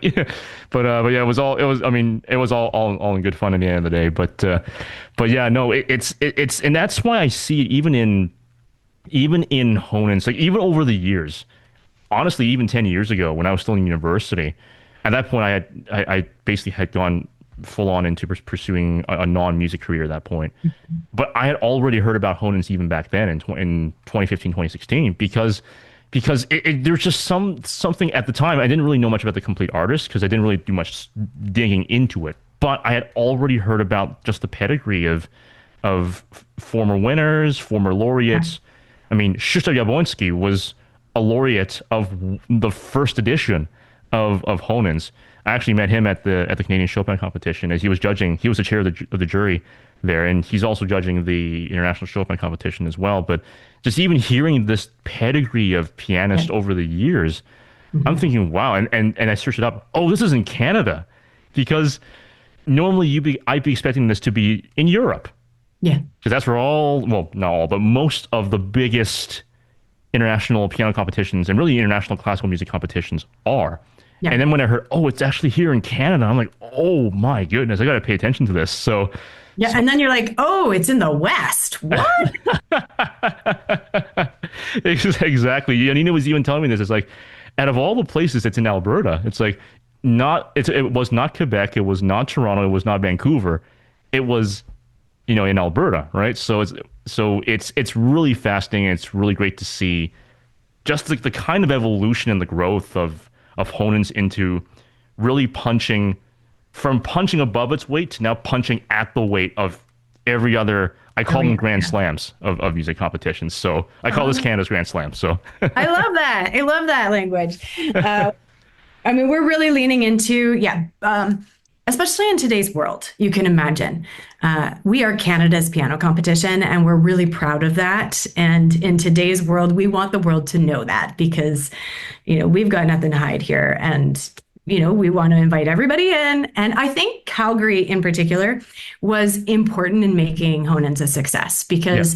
[SPEAKER 1] yeah. But yeah, it was all in good fun at the end of the day. But yeah, no, it's and that's why I see it even in Honens, like even over the years, honestly, even 10 years ago when I was still in university, at that point I basically had gone full on into pursuing a non-music career at that point. But I had already heard about Honens even back then in 2015, 2016, because there's just something at the time. I didn't really know much about the complete artist because I didn't really do much digging into it. But I had already heard about just the pedigree of former winners, former laureates. I mean, Krzysztof Jabłoński was a laureate of the first edition of Honens. I actually met him at the Canadian Chopin competition as he was judging. He was the chair of the jury there, and he's also judging the International Chopin competition as well. But just even hearing this pedigree of pianists over the years, I'm thinking, wow. And I searched it up. Oh, this is in Canada, because normally I'd be expecting this to be in Europe.
[SPEAKER 2] Yeah.
[SPEAKER 1] Because that's where not all, but most of the biggest international piano competitions and really international classical music competitions are. Yeah. And then when I heard, oh, it's actually here in Canada, I'm like, oh my goodness, I got to pay attention to this. So
[SPEAKER 2] yeah, and then you're like, oh, it's in the West. What?
[SPEAKER 1] Exactly. And Nina was even telling me this. It's like, out of all the places it's in Alberta, it's like it was not Quebec, it was not Toronto, it was not Vancouver, it was in Alberta, right? So it's really fascinating. It's really great to see just the kind of evolution and the growth of Honens into really punching above its weight to now punching at the weight of every other. I call them Grand Slams of music competitions. So I call this Canada's Grand Slam. So
[SPEAKER 2] I love that. I love that language. I mean, we're really leaning into, especially in today's world, you can imagine. We are Canada's piano competition, and we're really proud of that. And in today's world, we want the world to know that because, we've got nothing to hide here. And, we want to invite everybody in. And I think Calgary in particular was important in making Honens a success because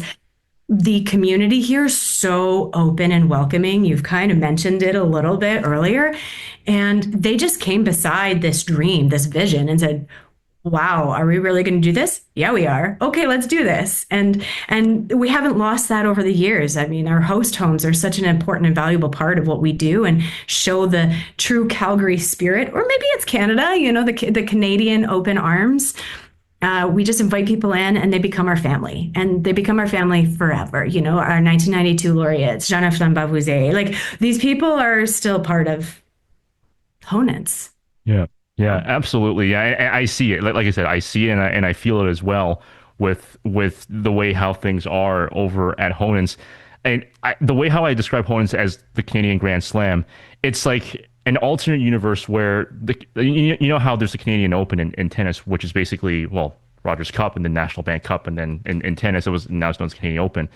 [SPEAKER 2] the community here is so open and welcoming. You've kind of mentioned it a little bit earlier. And they just came beside this dream, this vision, and said, wow, are we really going to do this? Yeah, we are. Okay, let's do this. And we haven't lost that over the years. I mean, our host homes are such an important and valuable part of what we do and show the true Calgary spirit, or maybe it's Canada, the Canadian open arms. We just invite people in and they become our family and they become our family forever. You know, our 1992 laureates, Jean-Efrain Bavouzet, like these people are still part of Honens.
[SPEAKER 1] Yeah, yeah, absolutely. Yeah, I see it. Like I said, I see it and I feel it as well with the way how things are over at Honens. And the way how I describe Honens as the Canadian Grand Slam, it's like an alternate universe where you know how there's the Canadian Open in tennis, which is basically, well, Rogers Cup and then National Bank Cup, and then in tennis it was now it's known as Canadian Open.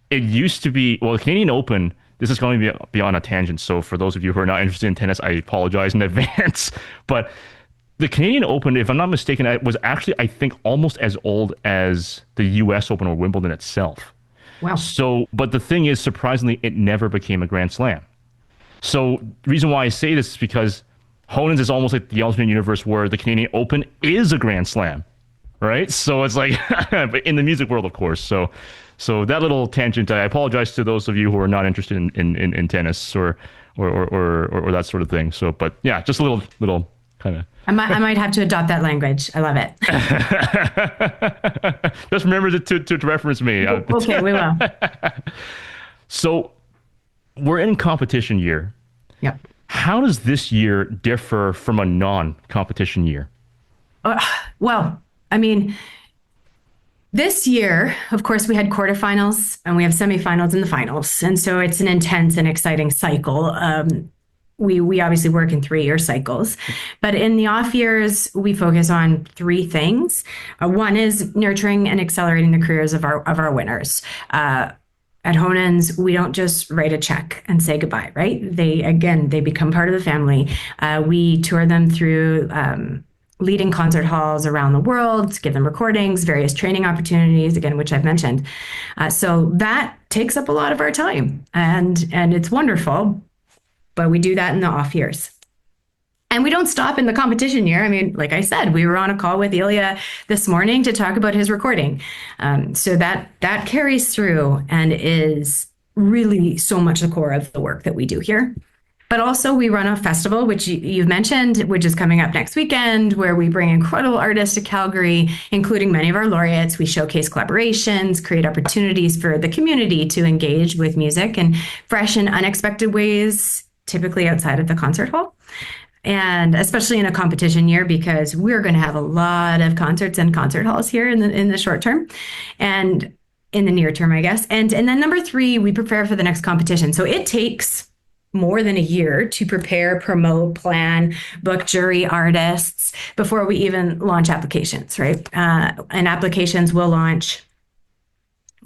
[SPEAKER 1] It used to be, well, the Canadian Open. This is going to be on a tangent, so for those of you who are not interested in tennis, I apologize in advance. But the Canadian Open, if I'm not mistaken, it was actually, I think, almost as old as the U.S. Open or Wimbledon itself.
[SPEAKER 2] Wow.
[SPEAKER 1] So, but the thing is, surprisingly, it never became a Grand Slam. So, the reason why I say this is because Honens is almost like the alternate universe where the Canadian Open is a Grand Slam, right? So it's like, but in the music world, of course. So that little tangent, I apologize to those of you who are not interested in tennis or that sort of thing. So, but yeah, just a little kind of.
[SPEAKER 2] I might have to adopt that language. I love it.
[SPEAKER 1] Just remember to reference me.
[SPEAKER 2] Okay, we will.
[SPEAKER 1] So we're in competition year.
[SPEAKER 2] Yep.
[SPEAKER 1] How does this year differ from a non-competition year?
[SPEAKER 2] Well, I mean, this year, of course, we had quarterfinals and we have semifinals and the finals. And so it's an intense and exciting cycle. We obviously work in 3-year cycles, but in the off years, we focus on 3 things. One is nurturing and accelerating the careers of our winners. At Honens, we don't just write a check and say goodbye, right? They become part of the family. We tour them through leading concert halls around the world, give them recordings, various training opportunities, again, which I've mentioned. So that takes up a lot of our time, and it's wonderful, but we do that in the off years. And we don't stop in the competition year. I mean, like I said, we were on a call with Illia this morning to talk about his recording. So that carries through and is really so much the core of the work that we do here. But also we run a festival, which you've mentioned, which is coming up next weekend, where we bring incredible artists to Calgary, including many of our laureates. We showcase collaborations, create opportunities for the community to engage with music in fresh and unexpected ways, typically outside of the concert hall. And especially in a competition year, because we're going to have a lot of concerts and concert halls here in the short term and in the near term, I guess. And then number 3, we prepare for the next competition. So it takes more than a year to prepare, promote, plan, book jury artists before we even launch applications, right? And applications will launch.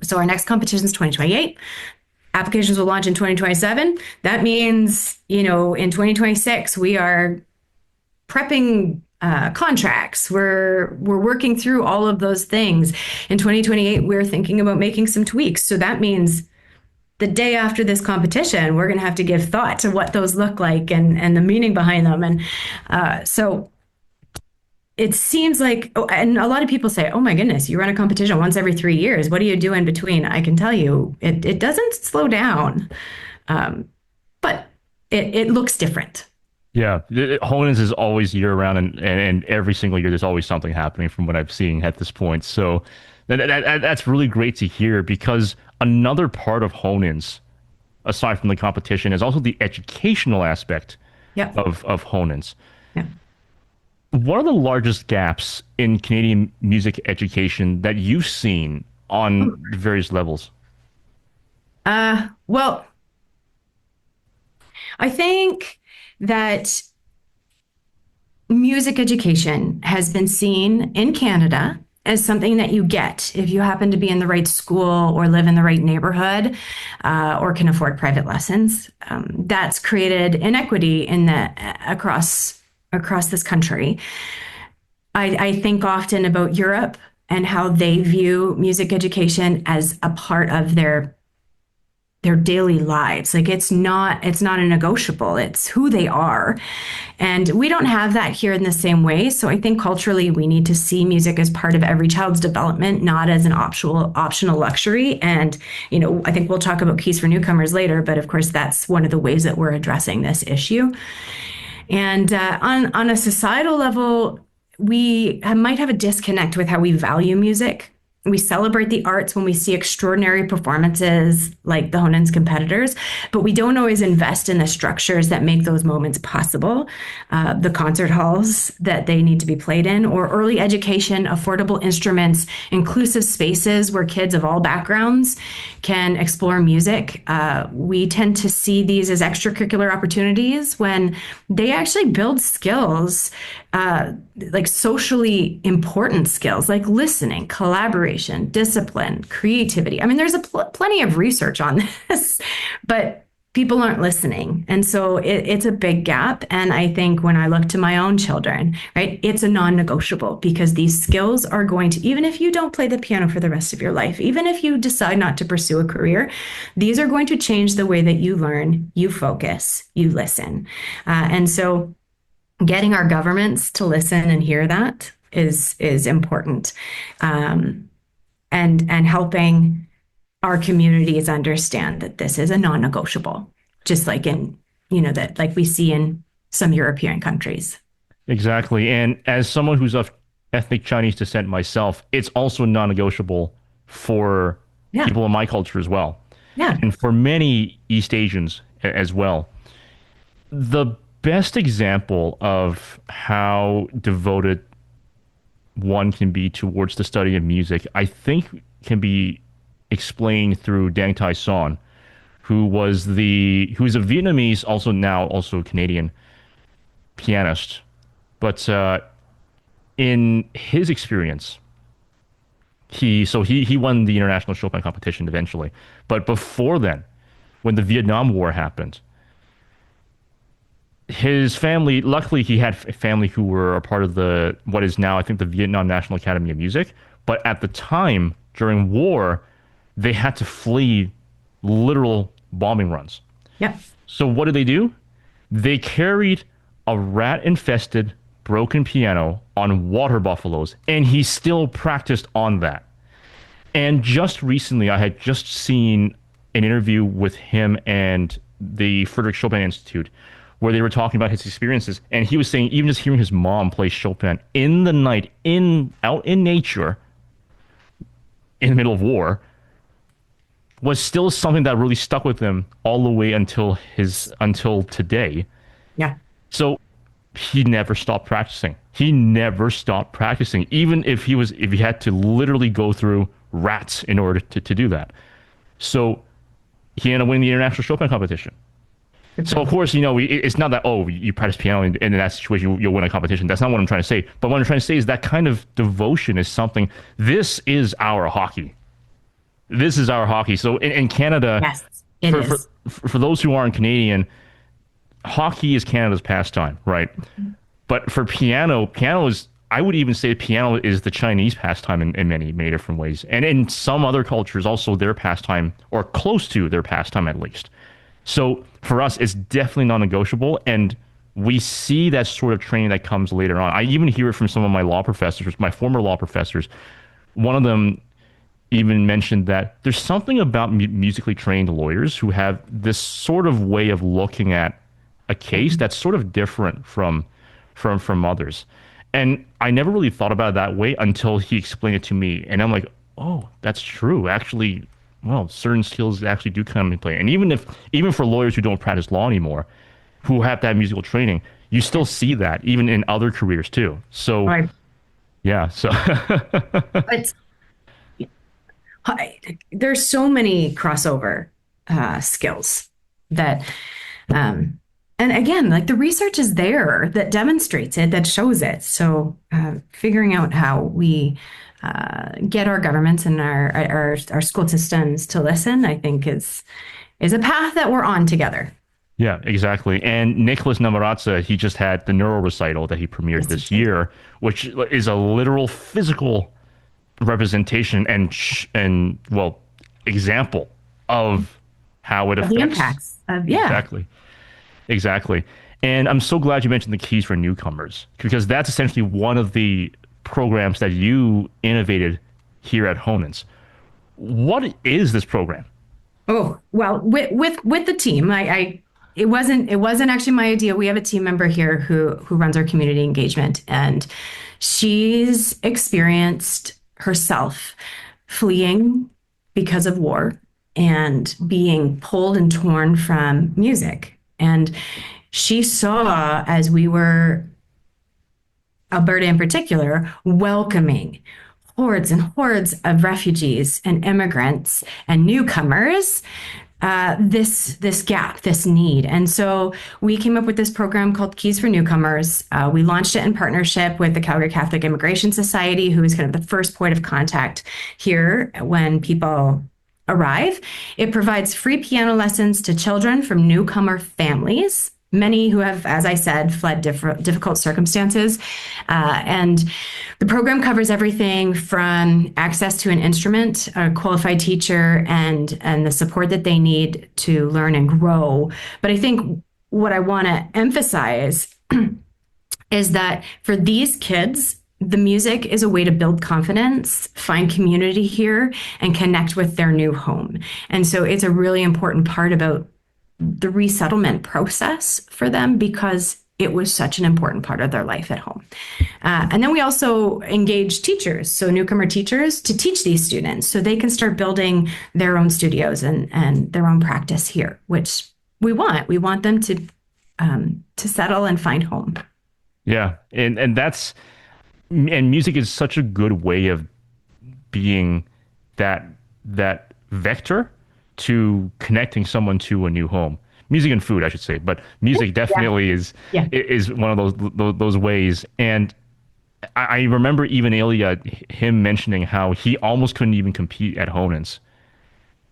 [SPEAKER 2] So our next competition is 2028. Applications will launch in 2027. That means, in 2026, we are prepping contracts. We're working through all of those things. In 2028, we're thinking about making some tweaks. So that means the day after this competition, we're going to have to give thought to what those look like and the meaning behind them. And so it seems like, and a lot of people say, oh my goodness, you run a competition once every 3 years. What do you do in between? I can tell you, it doesn't slow down, but it looks different.
[SPEAKER 1] Yeah, Honens is always year round, and every single year there's always something happening from what I've seen at this point. So that's really great to hear, because another part of Honens, aside from the competition, is also the educational aspect of Honens.
[SPEAKER 2] Yeah.
[SPEAKER 1] What are the largest gaps in Canadian music education that you've seen on various levels?
[SPEAKER 2] Well, I think that music education has been seen in Canada as something that you get if you happen to be in the right school or live in the right neighborhood, or can afford private lessons. That's created inequity across this country. I think often about Europe and how they view music education as a part of their daily lives. Like it's not a negotiable. It's who they are. And we don't have that here in the same way. So I think culturally we need to see music as part of every child's development, not as an optional luxury. And, I think we'll talk about Keys for Newcomers later, but of course that's one of the ways that we're addressing this issue. And on a societal level, might have a disconnect with how we value music. We celebrate the arts when we see extraordinary performances like the Honens competitors, but we don't always invest in the structures that make those moments possible. The concert halls that they need to be played in, or early education, affordable instruments, inclusive spaces where kids of all backgrounds can explore music. We tend to see these as extracurricular opportunities when they actually build skills, like socially important skills like listening, collaboration, discipline, creativity. I mean, there's plenty of research on this, but people aren't listening. And so it's a big gap. And I think when I look to my own children, right, it's a non-negotiable because these skills are going to, even if you don't play the piano for the rest of your life, even if you decide not to pursue a career, these are going to change the way that you learn, you focus, you listen. And so getting our governments to listen and hear that is important, and helping our communities understand that this is a non-negotiable, just like that like we see in some European countries.
[SPEAKER 1] Exactly. And as someone who's of ethnic Chinese descent myself, it's also non-negotiable for people in my culture as well.
[SPEAKER 2] Yeah.
[SPEAKER 1] And for many East Asians as well. The best example of how devoted one can be towards the study of music, I think, can be explained through Dang Tai Son, who's a Vietnamese, also Canadian pianist. But in his experience, he won the international Chopin competition eventually. But before then, when the Vietnam War happened, his family, luckily he had family who were a part of what is now, I think, the Vietnam National Academy of Music. But at the time, during war, they had to flee literal bombing runs.
[SPEAKER 2] Yep.
[SPEAKER 1] So what did they do? They carried a rat-infested, broken piano on water buffaloes, and he still practiced on that. And just recently, I had just seen an interview with him and the Frederick Chopin Institute, where they were talking about his experiences, and he was saying even just hearing his mom play Chopin in the night, out in nature, in the middle of war, was still something that really stuck with him all the way until today.
[SPEAKER 2] Yeah.
[SPEAKER 1] So he never stopped practicing. He never stopped practicing, even if he had to literally go through rats in order to do that. So he ended up winning the international Chopin competition. So, of course, it's not that, you practice piano and in that situation you'll win a competition. That's not what I'm trying to say. But what I'm trying to say is that kind of devotion is something, this is our hockey. This is our hockey. So in Canada,
[SPEAKER 2] yes, it is.
[SPEAKER 1] For those who aren't Canadian, hockey is Canada's pastime, right? Mm-hmm. But for piano is, I would even say piano is the Chinese pastime in many, many different ways. And in some other cultures, also their pastime, or close to their pastime at least. So for us, it's definitely non-negotiable, and we see that sort of training that comes later on. I even hear it from some of my law professors, my former law professors. One of them even mentioned that there's something about musically trained lawyers who have this sort of way of looking at a case that's sort of different from others. And I never really thought about it that way until he explained it to me, and I'm like, oh, that's true. Actually, well, certain skills actually do come into play. And even for lawyers who don't practice law anymore, who have that musical training, you still see that even in other careers too. So, right. Yeah. So,
[SPEAKER 2] but there's so many crossover skills that, and again, like the research is there that demonstrates it, that shows it. So, figuring out how we get our governments and our school systems to listen, I think is a path that we're on together.
[SPEAKER 1] Yeah, exactly. And Nicolas Namoradze, he just had the Neuro recital that he premiered this year, which is a literal physical representation and example of how it affects
[SPEAKER 2] the impacts of
[SPEAKER 1] Exactly. And I'm so glad you mentioned the keys for newcomers, because that's essentially one of the programs that you innovated here at Honens. What is this program?
[SPEAKER 2] Oh, well, with the team, I It wasn't actually my idea. We have a team member here who runs our community engagement, and she's experienced herself fleeing because of war and being pulled and torn from music. And she saw, as we were, Alberta in particular, welcoming hordes and hordes of refugees and immigrants and newcomers, this gap, this need. And so we came up with this program called Keys for Newcomers. We launched it in partnership with the Calgary Catholic Immigration Society, who is kind of the first point of contact here when people arrive. It provides free piano lessons to children from newcomer families, many who have, as I said, fled difficult circumstances. And the program covers everything from access to an instrument, a qualified teacher, and the support that they need to learn and grow. But I think what I want to emphasize is that for these kids, the music is a way to build confidence, find community here, and connect with their new home. And so it's a really important part about the resettlement process for them because it was such an important part of their life at home. And then we also engage teachers, so newcomer teachers, to teach these students so they can start building their own studios and their own practice here, which we want. We want them to settle and find home.
[SPEAKER 1] Yeah, and music is such a good way of being that vector to connecting someone to a new home. Music and food, I should say, but music definitely is one of those ways. And I remember even Illia, him mentioning how he almost couldn't even compete at Honens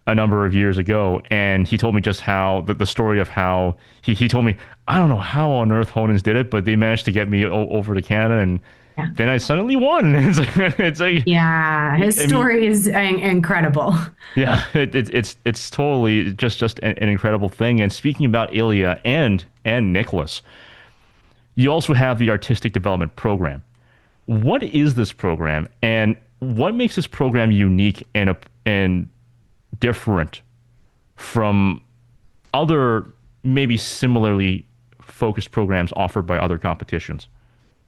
[SPEAKER 1] a number of years ago, and he told me just how the story of how he told me, I don't know how on earth Honens did it, but they managed to get me over to Canada, and then I suddenly won. It's like
[SPEAKER 2] his story is incredible.
[SPEAKER 1] Yeah, it's totally just an incredible thing. And speaking about Illia and Nicolas, you also have the artistic development program. What is this program, and what makes this program unique and different from other maybe similarly focused programs offered by other competitions?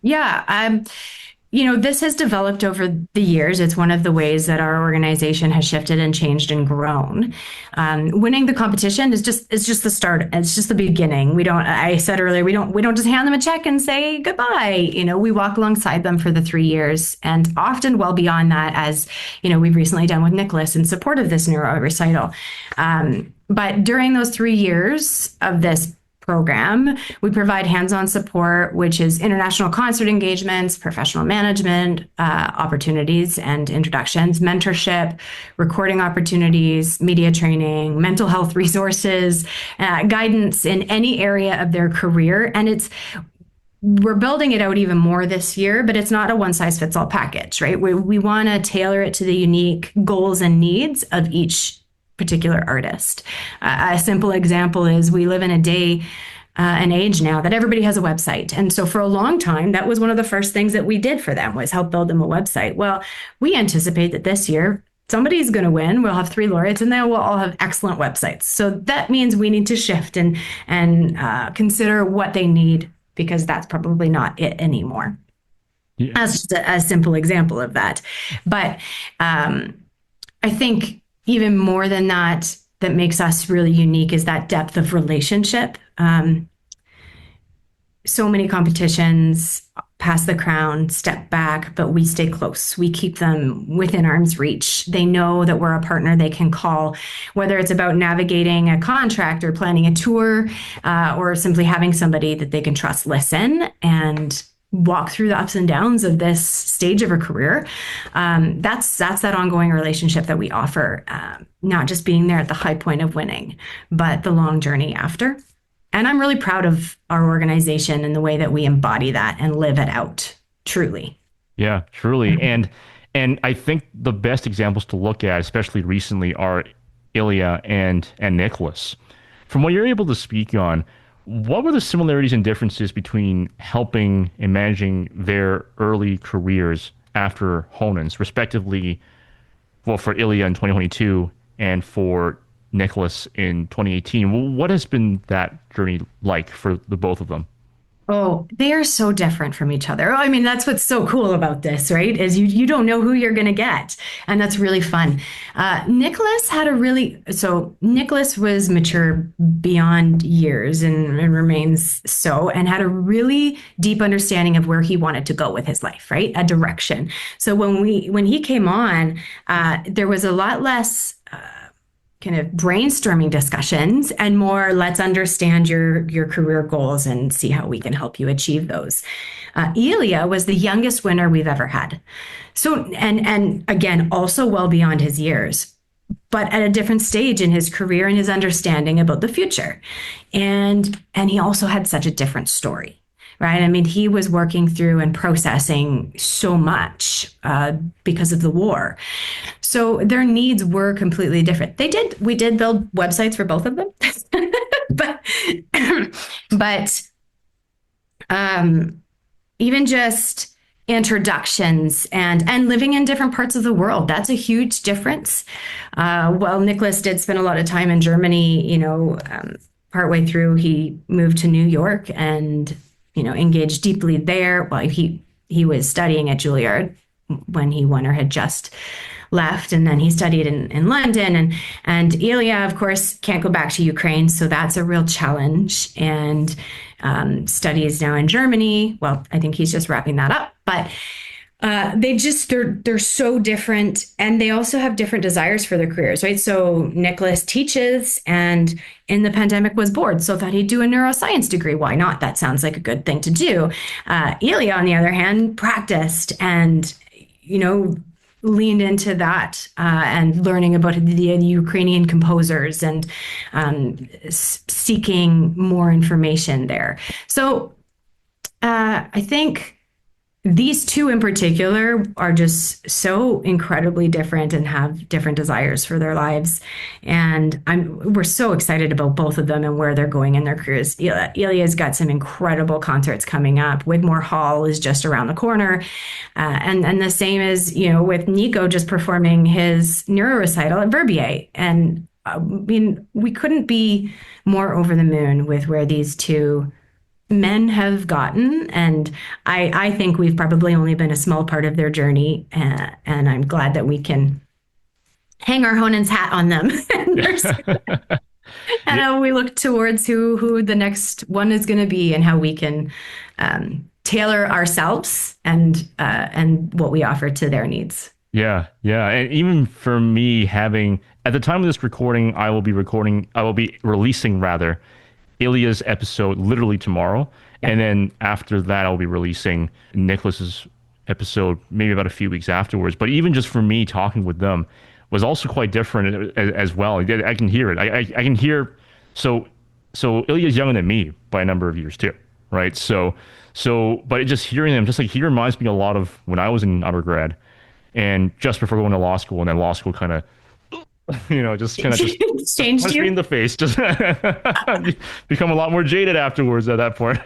[SPEAKER 2] Yeah, this has developed over the years. It's one of the ways that our organization has shifted and changed and grown. Winning the competition is just the start. It's just the beginning. I said earlier, we don't just hand them a check and say goodbye. We walk alongside them for the 3 years, and often well beyond that, as we've recently done with Nicolas in support of this neuro recital. But during those 3 years of this program, we provide hands-on support, which is international concert engagements, professional management opportunities and introductions, mentorship, recording opportunities, media training, mental health resources, guidance in any area of their career. And we're building it out even more this year, but it's not a one-size-fits-all package, right? We want to tailor it to the unique goals and needs of each particular artist. A simple example is we live in a day and age now that everybody has a website. And so for a long time, that was one of the first things that we did for them, was help build them a website. Well, we anticipate that this year, somebody's going to win. We'll have 3 laureates, and they will all have excellent websites. So that means we need to shift and consider what they need, because that's probably not it anymore. Yeah. That's just a simple example of that. But I think even more than that makes us really unique is that depth of relationship. So many competitions pass the crown, step back, but we stay close. We keep them within arm's reach. They know that we're a partner they can call, whether it's about navigating a contract or planning a tour, or simply having somebody that they can trust listen and walk through the ups and downs of this stage of a career. That's that ongoing relationship that we offer, not just being there at the high point of winning, but the long journey after. And I'm really proud of our organization and the way that we embody that and live it out, truly.
[SPEAKER 1] Yeah, truly. And I think the best examples to look at, especially recently, are Illia and Nicolas. From what you're able to speak on, what were the similarities and differences between helping and managing their early careers after Honens, respectively, well, for Illia in 2022 and for Nicolas in 2018. What has been that journey like for the both of them?
[SPEAKER 2] Oh, they are so different from each other. I mean, that's what's so cool about this, right? Is you don't know who you're going to get, and that's really fun. Nicholas was mature beyond years and remains so, and had a really deep understanding of where he wanted to go with his life, right? A direction. So when he came on, there was a lot less kind of brainstorming discussions and more let's understand your career goals and see how we can help you achieve those. Illia was the youngest winner we've ever had. So and again, also well beyond his years, but at a different stage in his career and his understanding about the future. And he also had such a different story. Right. I mean, he was working through and processing so much because of the war. So their needs were completely different. We did build websites for both of them, but, but even just introductions and living in different parts of the world, that's a huge difference. Well, Nicholas did spend a lot of time in Germany, partway through, he moved to New York and engaged deeply there. Well, he was studying at Juilliard when he won or had just left, and then he studied in London. And Ilya, of course, can't go back to Ukraine, so that's a real challenge. And studies now in Germany. Well, I think he's just wrapping that up, but they're so different, and they also have different desires for their careers, right? So Nicholas teaches, and in the pandemic was bored, so thought he'd do a neuroscience degree. Why not? That sounds like a good thing to do. Ilya, on the other hand, practiced and leaned into that and learning about the Ukrainian composers and seeking more information there. So I think these two in particular are just so incredibly different and have different desires for their lives. And we're so excited about both of them and where they're going in their careers. Ilya's got some incredible concerts coming up. Wigmore Hall is just around the corner. And the same as, with Nico just performing his neuro recital at Verbier. And I mean, we couldn't be more over the moon with where these two men have gotten, and I think we've probably only been a small part of their journey, and I'm glad that we can hang our Honens hat on them. And we look towards who the next one is going to be and how we can tailor ourselves and what we offer to their needs.
[SPEAKER 1] Yeah, and even for me, having at the time of this recording, I will be releasing rather Ilya's episode literally tomorrow. Yeah. And then after that, I'll be releasing Nicholas's episode maybe about a few weeks afterwards. But even just for me talking with them was also quite different as well. I can hear it. I can hear. So Ilya's younger than me by a number of years too, right? But just hearing them, just like he reminds me a lot of when I was in undergrad and just before going to law school, and then law school kind of just
[SPEAKER 2] changed you
[SPEAKER 1] in the face, just become a lot more jaded afterwards at that point.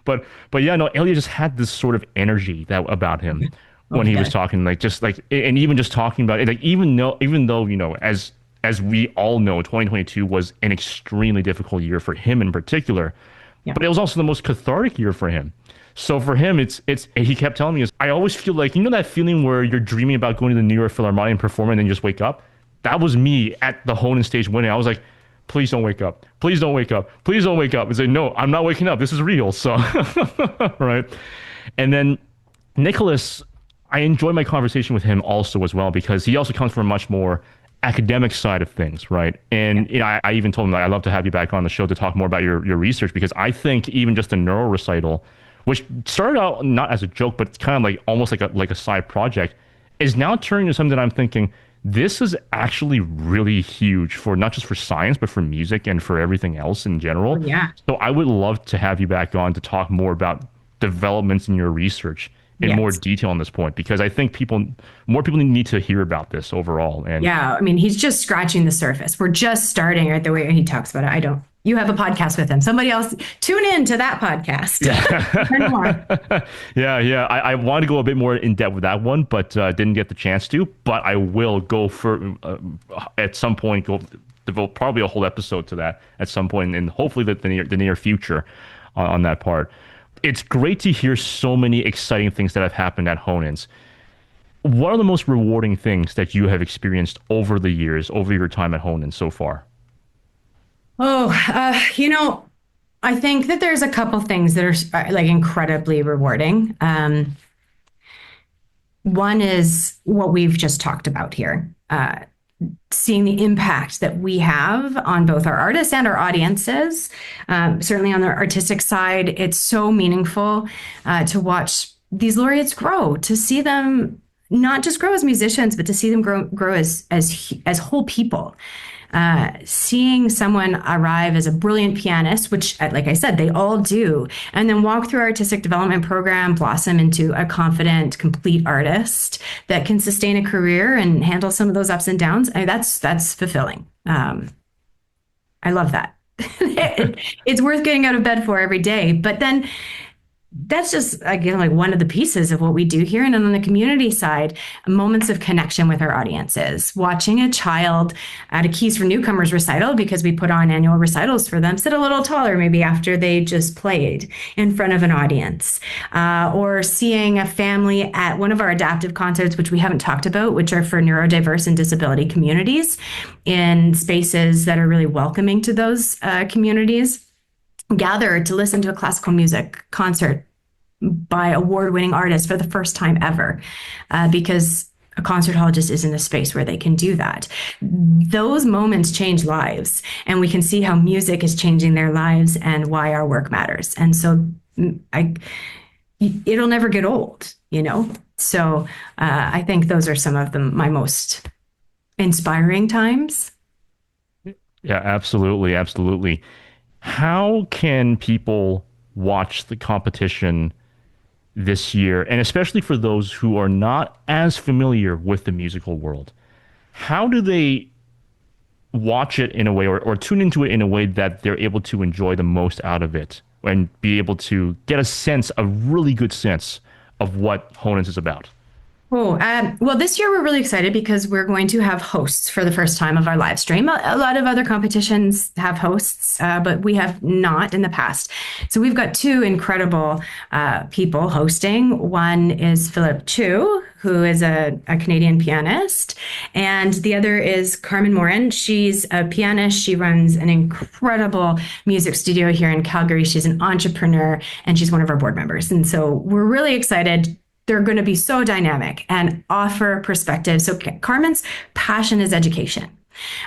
[SPEAKER 1] But yeah, no, Ilya just had this sort of energy about him when he was talking, and even just talking about it, like even though as we all know, 2022 was an extremely difficult year for him in particular, but it was also the most cathartic year for him. So for him, it's he kept telling me, I always feel like, that feeling where you're dreaming about going to the New York Philharmonic and performing and then you just wake up. That was me at the Honens stage winning. I was like, please don't wake up. Please don't wake up. Please don't wake up. I said, no, I'm not waking up. This is real. So, right. And then Nicholas, I enjoy my conversation with him also as well, because he also comes from a much more academic side of things, right? And I even told him that I'd love to have you back on the show to talk more about your research, because I think even just the neuro recital, which started out not as a joke, but it's kind of like almost like a side project, is now turning into something that I'm thinking, this is actually really huge for not just for science, but for music and for everything else in general.
[SPEAKER 2] Yeah.
[SPEAKER 1] So I would love to have you back on to talk more about developments in your research in more detail on this point, because I think more people need to hear about this overall. And
[SPEAKER 2] yeah, I mean, he's just scratching the surface. We're just starting, right? The way he talks about it. You have a podcast with him. Somebody else, tune in to that podcast.
[SPEAKER 1] Yeah. I want to go a bit more in depth with that one, but didn't get the chance to. But I will go for at some point go devote probably a whole episode to that at some point, and hopefully the near future on that part. It's great to hear so many exciting things that have happened at Honens. What are the most rewarding things that you have experienced over the years, over your time at Honens so far?
[SPEAKER 2] Oh, I think that there's a couple things that are like incredibly rewarding. One is what we've just talked about here. Seeing the impact that we have on both our artists and our audiences. Certainly on the artistic side, it's so meaningful to watch these laureates grow, to see them not just grow as musicians, but to see them grow as whole people. Seeing someone arrive as a brilliant pianist, which, like I said, they all do, and then walk through our artistic development program, blossom into a confident, complete artist that can sustain a career and handle some of those ups and downs. I mean, that's fulfilling. I love that. It's worth getting out of bed for every day. But then that's just, again, like one of the pieces of what we do here. And then on the community side, moments of connection with our audiences, watching a child at a Keys for Newcomers recital, because we put on annual recitals for them, sit a little taller maybe after they just played in front of an audience, or seeing a family at one of our adaptive concerts, which we haven't talked about, which are for neurodiverse and disability communities, in spaces that are really welcoming to those communities, gather to listen to a classical music concert by award-winning artists for the first time ever, because a concert hall just isn't a space where they can do that. Those moments change lives, and we can see how music is changing their lives and why our work matters. And so it'll never get old, you know? So I think those are some of my most inspiring times.
[SPEAKER 1] Yeah, absolutely, absolutely. How can people watch the competition this year, and especially for those who are not as familiar with the musical world? How do they watch it in a way, or tune into it in a way that they're able to enjoy the most out of it and be able to get a really good sense of what Honens is about?
[SPEAKER 2] Oh, well, this year we're really excited because we're going to have hosts for the first time of our live stream. A lot of other competitions have hosts, but we have not in the past. So we've got two incredible people hosting. One is Philip Chu, who is a Canadian pianist, and the other is Carmen Morin. She's a pianist. She runs an incredible music studio here in Calgary. She's an entrepreneur, and she's one of our board members. And so we're really excited. They're going to be so dynamic and offer perspective. So Carmen's passion is education.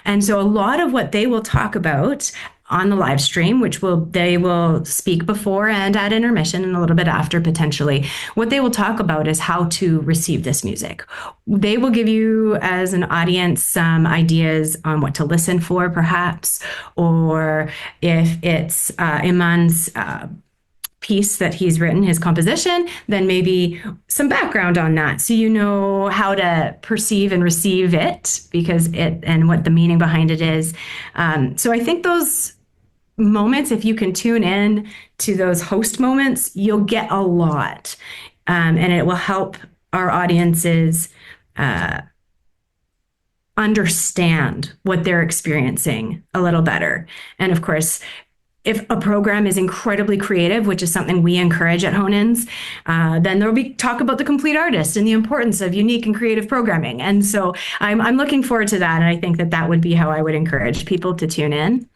[SPEAKER 2] And so a lot of what they will talk about on the live stream, they will speak before and at intermission and a little bit after potentially, what they will talk about is how to receive this music. They will give you as an audience some ideas on what to listen for perhaps, or if it's Iman's piece that he's written, his composition, then maybe some background on that, so you know how to perceive and receive it, and what the meaning behind it is. So I think those moments, if you can tune in to those host moments, you'll get a lot, and it will help our audiences understand what they're experiencing a little better. And of course, if a program is incredibly creative, which is something we encourage at Honens, then there'll be talk about the complete artist and the importance of unique and creative programming. And so I'm looking forward to that. And I think that would be how I would encourage people to tune in.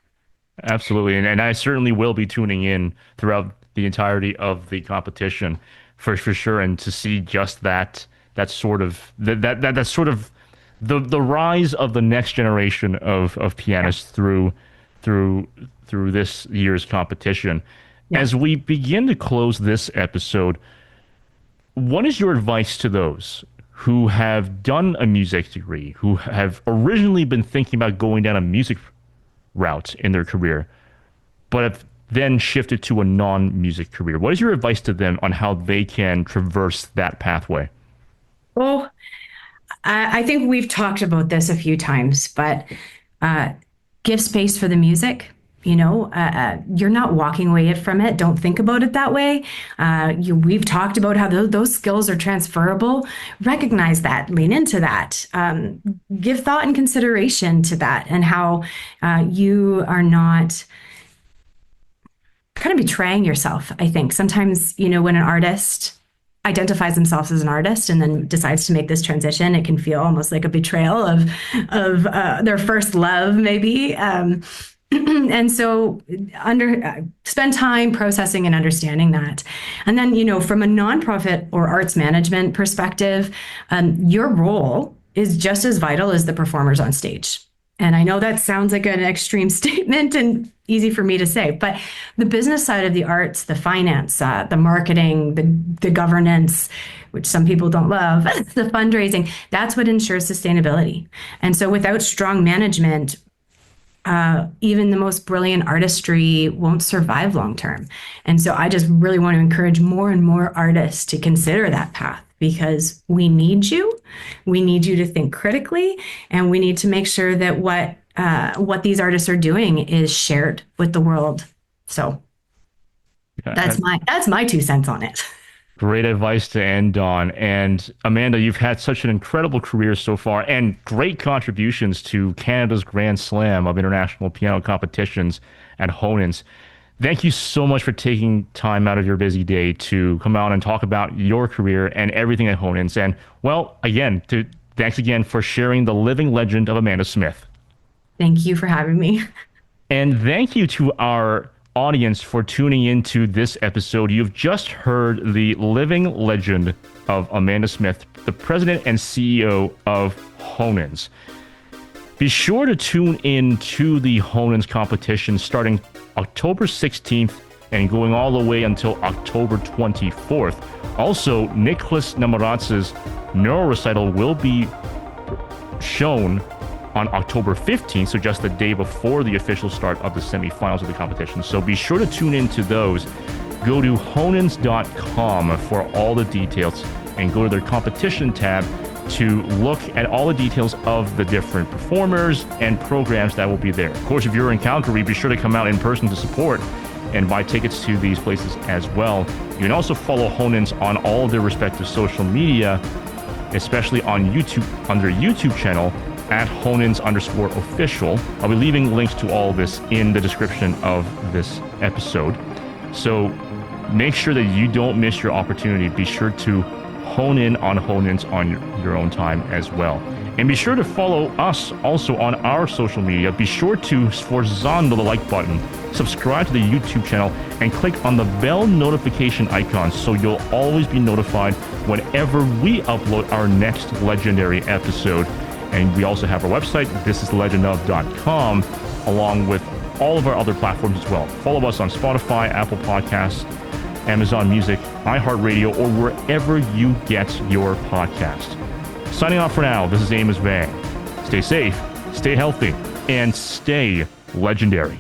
[SPEAKER 1] Absolutely. And I certainly will be tuning in throughout the entirety of the competition for sure. And to see just that sort of the rise of the next generation of pianists through this year's competition. Yeah. As we begin to close this episode, what is your advice to those who have done a music degree, who have originally been thinking about going down a music route in their career, but have then shifted to a non-music career? What is your advice to them on how they can traverse that pathway?
[SPEAKER 2] Well, I think we've talked about this a few times, but give space for the music. You're not walking away from it. Don't think about it that way. We've talked about how those skills are transferable. Recognize that, lean into that, give thought and consideration to that, and how you are not kind of betraying yourself. I think sometimes, when an artist identifies themselves as an artist and then decides to make this transition, it can feel almost like a betrayal of their first love, maybe. And so spend time processing and understanding that. And then, from a nonprofit or arts management perspective, your role is just as vital as the performers on stage. And I know that sounds like an extreme statement and easy for me to say, but the business side of the arts, the finance, the marketing, the governance, which some people don't love, the fundraising, that's what ensures sustainability. And so without strong management, even the most brilliant artistry won't survive long term. And so I just really want to encourage more and more artists to consider that path, because we need you. We need you to think critically, and we need to make sure that what these artists are doing is shared with the world. So that's my 2 cents on it.
[SPEAKER 1] Great advice to end on. And Amanda, you've had such an incredible career so far and great contributions to Canada's Grand Slam of international piano competitions at Honens. Thank you so much for taking time out of your busy day to come out and talk about your career and everything at Honens. And, well, again, thanks again for sharing the living legend of Amanda Smith.
[SPEAKER 2] Thank you for having me.
[SPEAKER 1] And thank you to our audience for tuning into this episode. You've just heard the living legend of Amanda Smith, the president and CEO of Honens. Be sure to tune in to the Honens competition starting October 16th and going all the way until October 24th. Also, Nicolas Namoradze's Neuro Recital will be shown on October 15th, so just the day before the official start of the semifinals of the competition. So be sure to tune into those. Go to honens.com for all the details and go to their competition tab to look at all the details of the different performers and programs that will be there. Of course, if you're in Calgary, be sure to come out in person to support and buy tickets to these places as well. You can also follow Honens on all of their respective social media, especially on YouTube, on their YouTube channel, at Honens_official. I'll be leaving links to all this in the description of this episode. So make sure that you don't miss your opportunity. Be sure to hone in on Honens on your own time as well. And be sure to follow us also on our social media. Be sure to sforzando the like button, subscribe to the YouTube channel, and click on the bell notification icon so you'll always be notified whenever we upload our next legendary episode. And we also have our website, thisislegendof.com, along with all of our other platforms as well. Follow us on Spotify, Apple Podcasts, Amazon Music, iHeartRadio, or wherever you get your podcast. Signing off for now, this is Amos Vang. Stay safe, stay healthy, and stay legendary.